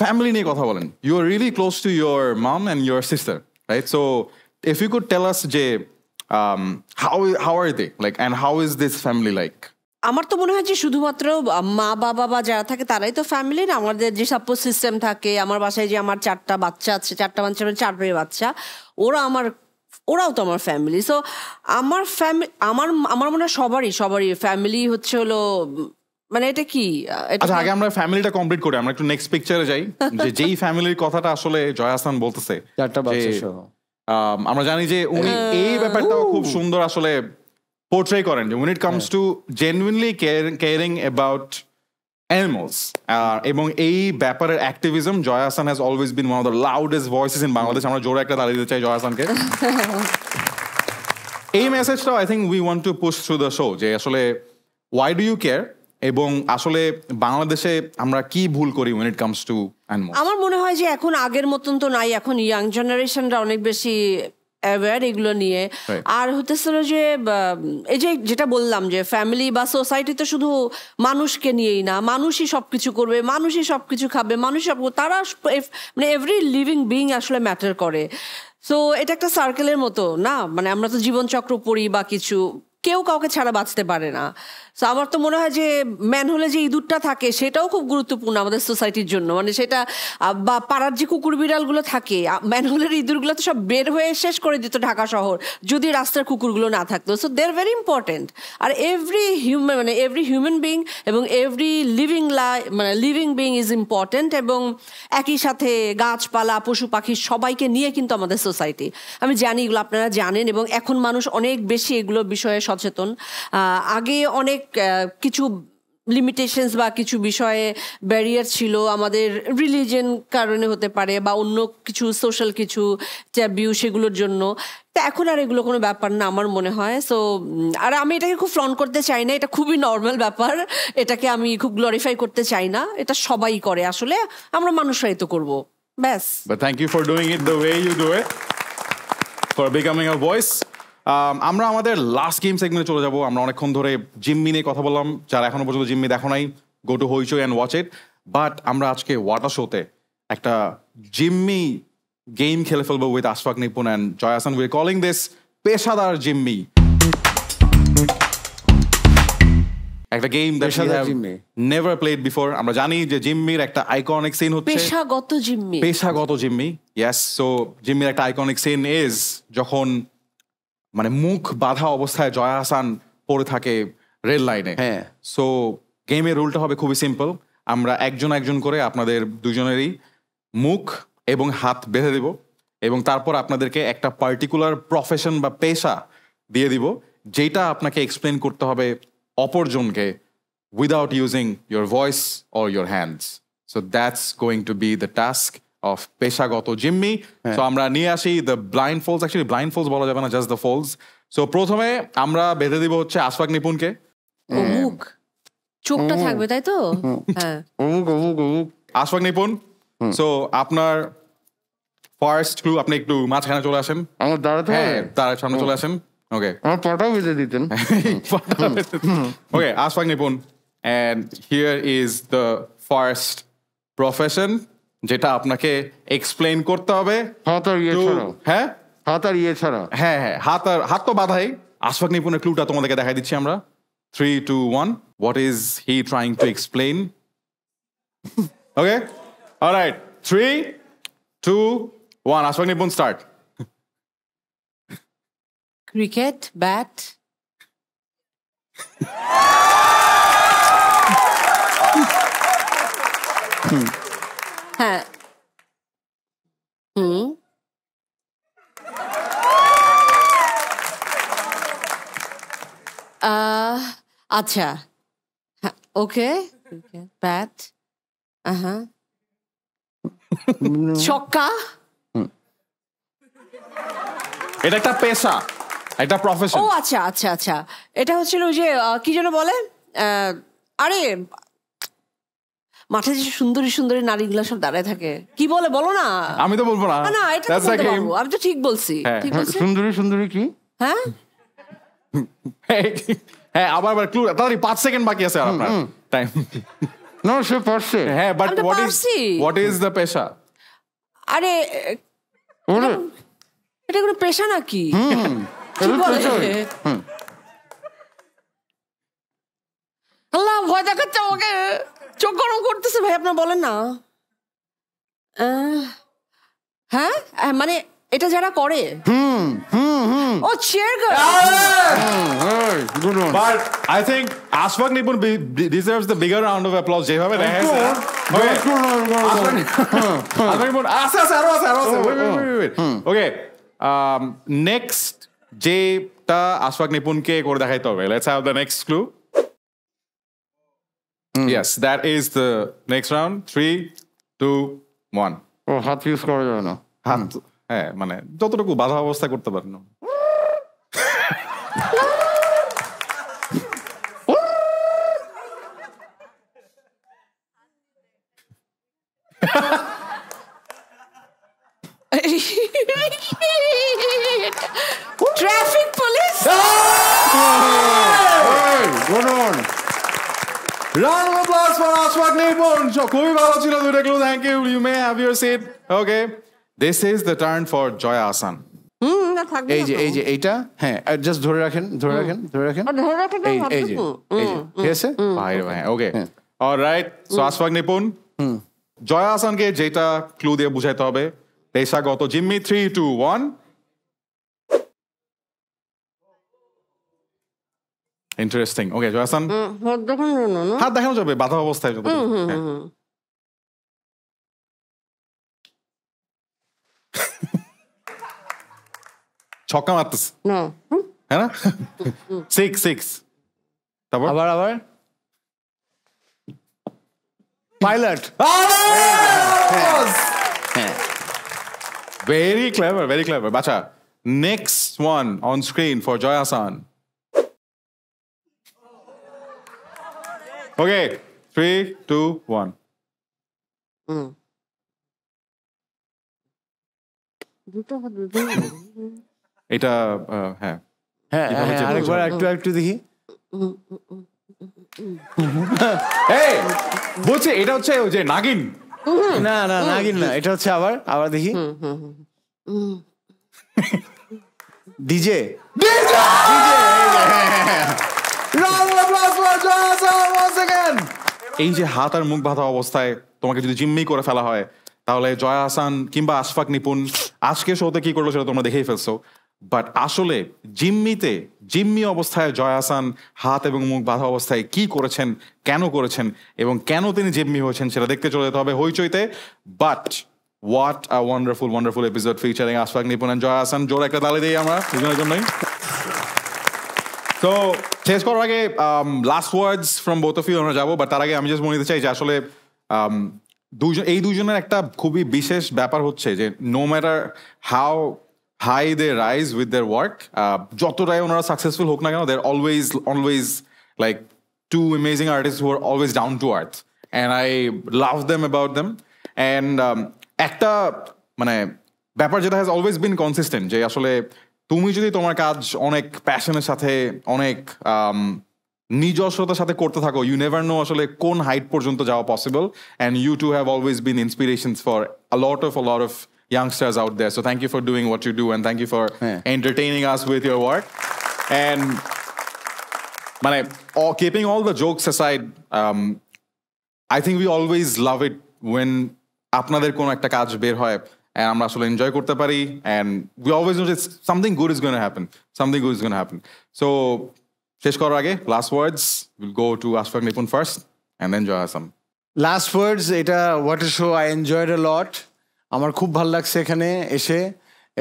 B: ফ্যামিলি নিয়ে কথা বলেন, you are really close to your mom and your sister, right? So if you could tell us যে how are they like and how is this family like?
D: আমার তো মনে হয় যে শুধুমাত্র মা বাবা বা যারা থাকে তারাই তো ফ্যামিলি না। আমাদের যে সাপোর্ট সিস্টেম থাকে, আমার বাসায় যে আমার 4টা বাচ্চা আছে, 4টা বাচ্চা 4 বাচ্চা, ওরাও তো আমার ফ্যামিলি। সো আমার ফ্যামিলি আমার মনে হয় সবারই ফ্যামিলি হচ্ছে হলো, মানে এটা কি।
B: আচ্ছা, আগে আমরা ফ্যামিলিটা কমপ্লিট করি, আমরা একটু নেক্সট পিকচারে যাই। যেই ফ্যামিলির কথাটা আসলে জয়া আহসান বলতেছে,
A: 4টা বাচ্চা সহ,
B: আমরা জানি যে উনি এই ব্যাপারটাও খুব সুন্দর আসলে পোর্ট্রে করেন যে when it comes to genuinely caring about animals, এবং এই ব্যাপারের activism, Joya Ahsan has always been one of the loudest voices in Bangladesh. আমরা জোরে একটা তালি দিতে চাই জয়া আহসানকে। এই মেসেজটাও I think we want to push through the show, যে আসলে why do you care, এবং আসলে বাংলাদেশে আমরা কি ভুল করি when it comes to animals।
D: আমার মনে হয় যে এখন আগের মতন তো নাই, এখন ইয়াং জেনারেশনরা অনেক বেশি অ্যাওয়্যার এগুলো নিয়ে। আর হতেছিল যে এই যে যেটা বললাম যে ফ্যামিলি বা সোসাইটি তো শুধু মানুষকে নিয়েই না, মানুষই সবকিছু করবে, মানুষই সবকিছু খাবে, মানুষ তারা মানে এভরি লিভিং বিং আসলে ম্যাটার করে। সো এটা একটা সার্কেলের মতো না, মানে আমরা তো জীবনচক্র পড়ি বা কিছু, কেউ কাউকে ছাড়া বাঁচতে পারে না। সো আমার তো মনে হয় যে ম্যানহোলে যে ইঁদুরটা থাকে সেটাও খুব গুরুত্বপূর্ণ আমাদের সোসাইটির জন্য। মানে সেটা বা পাড়ার যে কুকুর বিড়ালগুলো থাকে, ম্যানহোলের ইঁদুরগুলো তো সব বের হয়ে শেষ করে দিত ঢাকা শহর যদি রাস্তার কুকুরগুলো না থাকতো। So they are very important. আর এভরি হিউম্যান বিং এবং every living being is important. এবং একই সাথে গাছপালা, পশু পাখি সবাইকে নিয়ে কিন্তু আমাদের সোসাইটি। আমি জানি এগুলো আপনারা জানেন, এবং এখন মানুষ অনেক বেশি এগুলো বিষয়ে সচেতন। আগে অনেক কিছু লিমিটেশনস বা কিছু বিষয়ে ব্যারিয়ার ছিল, আমাদের রিলিজিয়ন কারণে হতে পারে বা অন্য কিছু সোশ্যাল কিছু ট্যাবু, সেগুলোর জন্য। তো এখন আর এগুলো কোনো ব্যাপার না আমার মনে হয়। সো আর আমি এটাকে খুব ফ্লন্ট করতে চাই না, এটা খুবই নর্মাল ব্যাপার, এটাকে আমি খুব গ্লোরিফাই করতে চাই না, এটা সবাই করে, আসলে আমরা মানুষরাই তো করবো, ব্যাস।
B: But thank you for doing it the way you do it, for becoming a voice. আমরা আমাদের লাস্ট গেম সেগমেন্টে চলে যাব। আমরা অনেকক্ষণ ধরে জিম্মি নিয়ে কথা বললাম, যারা এখনো পর্যন্ত জিম্মি দেখো নাই, go to Hoichoi and watch it. But আমরা আজকে ওয়াটার শোতে একটা জিম্মি গেম খেলে ফেলবো with Ashfaque Nipun and Joya Ahsan. We are calling this Peshadar Jimmy, একটা game that we have never played before. আমরা জানি যে জিম্মির একটা আইকনিক সিন হচ্ছে পেশাগত জিম্মি। ইয়েস, সো জিম্মির একটা আইকনিক সিন ইজ যখন মানে মুখ বাঁধা অবস্থায় জয়া আহসান পড়ে থাকে রেল লাইনে। হ্যাঁ, সো গেমের রুলটা হবে খুবই সিম্পল। আমরা একজন করে আপনাদের দুজনেরই মুখ এবং হাত বেঁধে দেব, এবং তারপর আপনাদেরকে একটা পার্টিকুলার প্রফেশন বা পেশা দিয়ে দিব, যেটা আপনাকে এক্সপ্লেন করতে হবে অপরজনকে without using your voice or your hands. So that's going to be the task of পেশাগত জিম্মি। সো আমরা নিয়ে আসি the blindfolds, actually blindfolds বলা যাবে না, জাস্ট দ্য ফোলস। সো প্রথমে আমরা বেঁধে দিব হচ্ছে আশফাক নিপুনকে।
D: মুখ চোখটা থাকবে, তাই তো? হ্যাঁ,
B: আশফাক নিপুন, সো আপনার ফার্স্ট ক্লু, আপনি একটু মাঝখানে চলে আসেন।
A: আমার দাঁড়াতে হবে,
B: তার সামনে চলে আসেন। ওকে,
A: আমার পাটাও বেঁধে দিতেন।
B: ওকে, আশফাক নিপুন, and here is the first profession যেটা আপনাকে এক্সপ্লেইন করতে হবে।
A: হাত আর ইয়ে ছাড়া।
B: হ্যাঁ,
A: হাত আর ইয়ে ছাড়া।
B: হ্যাঁ, হাত তো বাধাই। আশফাক নিপুনের ক্লুটা তোমাদেরকে দেখাই দিচ্ছি আমরা। 3, 2, 1, what is he trying to explain? Okay, all right, 3, 2, 1, Ashfaq Nipun, start.
D: Cricket bat. হ্যাঁ, আচ্ছা, ওকে, ব্যাট, ছক্কা।
B: এটা একটা পেশা, একটা প্রফেশন।
D: ও আচ্ছা আচ্ছা আচ্ছা, এটা হচ্ছিল যে কি যেন বলে, আরে মাঠে যে সুন্দরী সুন্দরী নারীগুলো সব দাঁড়ায় থাকে, কি বলে বলো না?
B: আমি তো বলবো না।
D: না এটা তো বলতে পারবো, আমি তো ঠিক বলছি। ঠিক বলছি?
A: সুন্দরী সুন্দরী কি?
D: হ্যাঁ
B: হ্যাঁ, আবার ক্লু, তাড়াতাড়ি 5 সেকেন্ড বাকি আছে আর আপনার টাইম।
A: না সে পারছে।
B: হ্যাঁ, বাট হোয়াট ইজ দ্য পেশা?
D: আরে এটা কোনো পেশা নাকি? কি বলে? আল্লাহ, ভয় দেখাচ্ছে আমাকে, চোখ গরম করতেছে ভাই, আপনার বলেন না। হ্যাঁ মানে এটা যারা করে, ও cheer girl.
B: But I think Ashfaq Nipun deserves the bigger round of applause. যেভাবে দেখেছে। Okay, next যেটা আশফাক নিপুণকে করে দেখাইতে হবে। Let's have the next clue. Yes, that is the next round. 3, 2, 1.
A: ও হাত ইউজ করা যাবে না।
B: হাত, হ্যাঁ মানে যতটুকু বাধা অবস্থা করতে পারেন।
D: Traffic police.
B: Round of applause for Ashfaq Nipun. খুবই ভালো ছিল দুইটা clue. Thank you. You may have your seat. Okay. This is the turn for Joya Ahsan.
A: এই যে এইটা, হ্যাঁ জাস্ট ধরে রাখেন। এই যে ঠিক আছে
B: ভাই ভাই। ওকে, অলরাইট। সো আশফাক নিপুণ, জয়া আহসানকে যেটা ক্লু দিয়ে বুঝাইতে হবে পেশাগত জিম্মি। 3, 2, 1. ইন্টারেস্টিং। ওকে জয়া আহসান, হাত দেখানো যাবে বাধা অবস্থায়। ছক্কা মারতেছে, হ্যাঁ না? 6. তারপর
A: আবার pilot.
B: Very clever, very clever. Bacha, next one on screen for Joya Ahsan. Okay, 3, 2, 1. এটা হ্যাঁ
A: আরেকবার একটু দেখি।
B: এই বলছে এটা হচ্ছে ওই যে নাগিন।
A: না নাগিন না, এটা হচ্ছে আবার দেখি। ডিজে।
B: এই যে হাত আর মুখ বাঁধা অবস্থায় তোমাকে যদি জিম্মি করে ফেলা হয়, তাহলে জয়া আহসান কিংবা আশফাক নিপুণ আজকে শোতে কি করলো সেটা তোমরা দেখেই ফেলছো। বাট আসলে জিম্মি অবস্থায় জয়া আহসান হাত এবং মুখ বাঁধা অবস্থায় কি করেছেন, কেন করেছেন এবং কেন তিনি জিম্মি হয়েছেন সেটা দেখতে চলে যেতে হবে হইচইতে। But what a wonderful episode featuring Ashfaq Nipun and Joya Ahsan. জোর একটা তালি দিই আমরা দুজনের জন্যই। তো শেষ করার আগে last words from both of you আমরা যাবো। বাট তার আগে আমি জাস্ট বলে দিতে চাই যে আসলে এই দুজনের একটা খুবই বিশেষ ব্যাপার হচ্ছে যে no matter how high they rise with their work, যতটাই ওনারা সাকসেসফুল হোক না কেন, there always like two amazing artist who are always down to earth, and I love them about them. And একটা মানে ব্যাপার যেটা হ্যাজ অলওয়েজ বিন কনসিস্টেন্ট, যে আসলে তুমি যদি তোমার কাজ অনেক প্যাশনের সাথে অনেক নিজস্বতার সাথে করতে থাকো, ইউ নেভার নো আসলে কোন হাইট পর্যন্ত যাওয়া possible. And you two have always been inspirations for a lot of youngsters out there. So thank you for doing what you do, and thank you for entertaining us with your work. And keeping all the jokes aside, I think we always love it when আপনাদের কোন একটা কাজ বের হয় and আমরা আসলে enjoy করতে পারি, and we always know that something good is going to happen. So শেষ করার আগে last words will go to Ashfaq Nipun first and then Joya Ahsan.
A: Last words, এটা what a show, I enjoyed a lot. আমার খুব ভালো লাগছে এখানে এসে,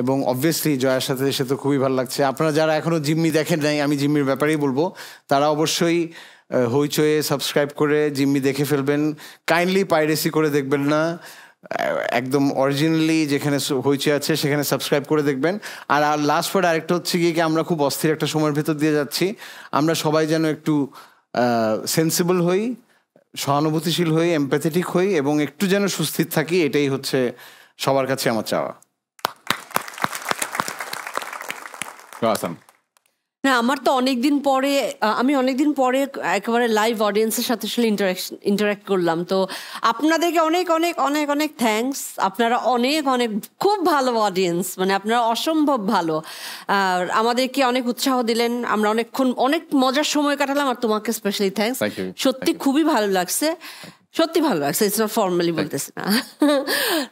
A: এবং অবভিয়াসলি জয়ার সাথে এসে তো খুবই ভালো লাগছে। আপনারা যারা এখনো জিম্মি দেখেন নাই, আমি জিম্মির ব্যাপারেই বলবো, তারা অবশ্যই হইচয়ে সাবস্ক্রাইব করে জিম্মি দেখে ফেলবেন। কাইন্ডলি পাইরেসি করে দেখবেন না, একদম অরিজিনালি যেখানে হইচয়ে আছে সেখানে সাবস্ক্রাইব করে দেখবেন। আর লাস্ট ওয়ার্ড আরেকটা হচ্ছে গিয়ে কি, আমরা খুব অস্থির একটা সময়ের ভেতর দিয়ে যাচ্ছি, আমরা সবাই যেন একটু সেন্সিবল হই, সহানুভূতিশীল হই, এমপ্যাথেটিক হই এবং একটু যেন সুস্থির থাকি, এটাই হচ্ছে সবার কাছে আমার চাওয়া।
D: না, আমার তো অনেকদিন পরে আমি অনেকদিন পরে একেবারে লাইভ অডিয়েন্সের সাথে আসলে ইন্টারাক্ট করলাম। তো আপনাদেরকে অনেক অনেক অনেক অনেক থ্যাঙ্কস। আপনারা অনেক অনেক খুব ভালো অডিয়েন্স, মানে আপনারা অসম্ভব ভালো। আর আমাদেরকে অনেক উৎসাহ দিলেন, আমরা অনেকক্ষণ অনেক মজার সময় কাটালাম। আর তোমাকে স্পেশালি থ্যাঙ্কস, সত্যি খুবই ভালো লাগছে, সত্যি ভালো লাগছে, ইটস নট ফর্মালি বলতেছি না।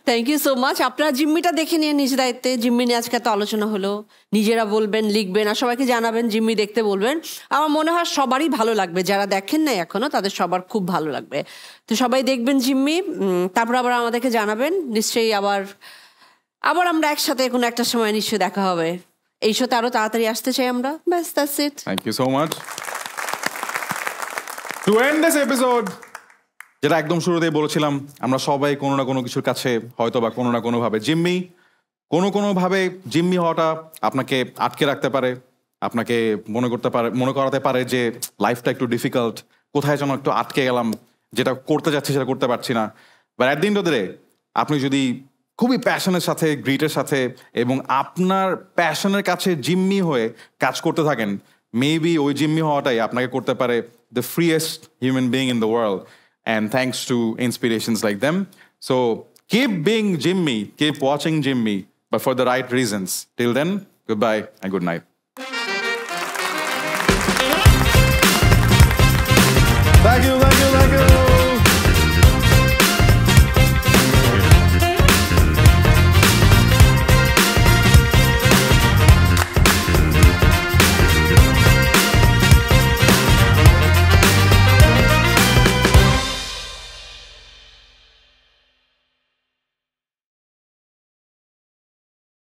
D: Thank you so much. আপনারা জিম্মিটা দেখে নিয়ে নিজ দায়িত্বে, জিম্মি নিয়ে আজকে এত আলোচনা হলো, নিজেরা বলবেন, লিখবেন আর সবাইকে জানাবেন, জিম্মি দেখতে বলবেন। আমার মনে হয় সবারই ভালো লাগবে, যারা দেখেন না এখনো তাদের সবার খুব ভালো লাগবে। তো সবাই দেখবেন জিম্মি, তারপর আবার আমাদেরকে জানাবেন। নিশ্চয়ই আবার আমরা একসাথে কোনো একটা সময় নিশ্চয়ই দেখা হবে। এই শোতে আরো তাড়াতাড়ি আসতে চাই আমরা। ব্যাস, that's it.
B: Thank you so much. To end this episode, যেটা একদম শুরুতেই বলেছিলাম, আমরা সবাই কোনো না কোনো কিছুর কাছে হয়তো বা কোনো না কোনোভাবে জিম্মি। কোনোভাবে জিম্মি হওয়াটা আপনাকে আটকে রাখতে পারে, আপনাকে মনে করাতে পারে যে লাইফটা একটু ডিফিকাল্ট, কোথায় যেন একটু আটকে গেলাম, যেটা করতে যাচ্ছি সেটা করতে পারছি না। But at the end of the day, আপনি যদি খুবই প্যাশনের সাথে, গ্রিটের সাথে এবং আপনার প্যাশনের কাছে জিম্মি হয়ে কাজ করতে থাকেন, মেবি ওই জিম্মি হওয়াটাই আপনাকে করতে পারে the freest human being in the world. And thanks to inspirations like them. So keep being Jimmy, keep watching Jimmy, but for the right reasons. Till then, goodbye and good night. Thank you.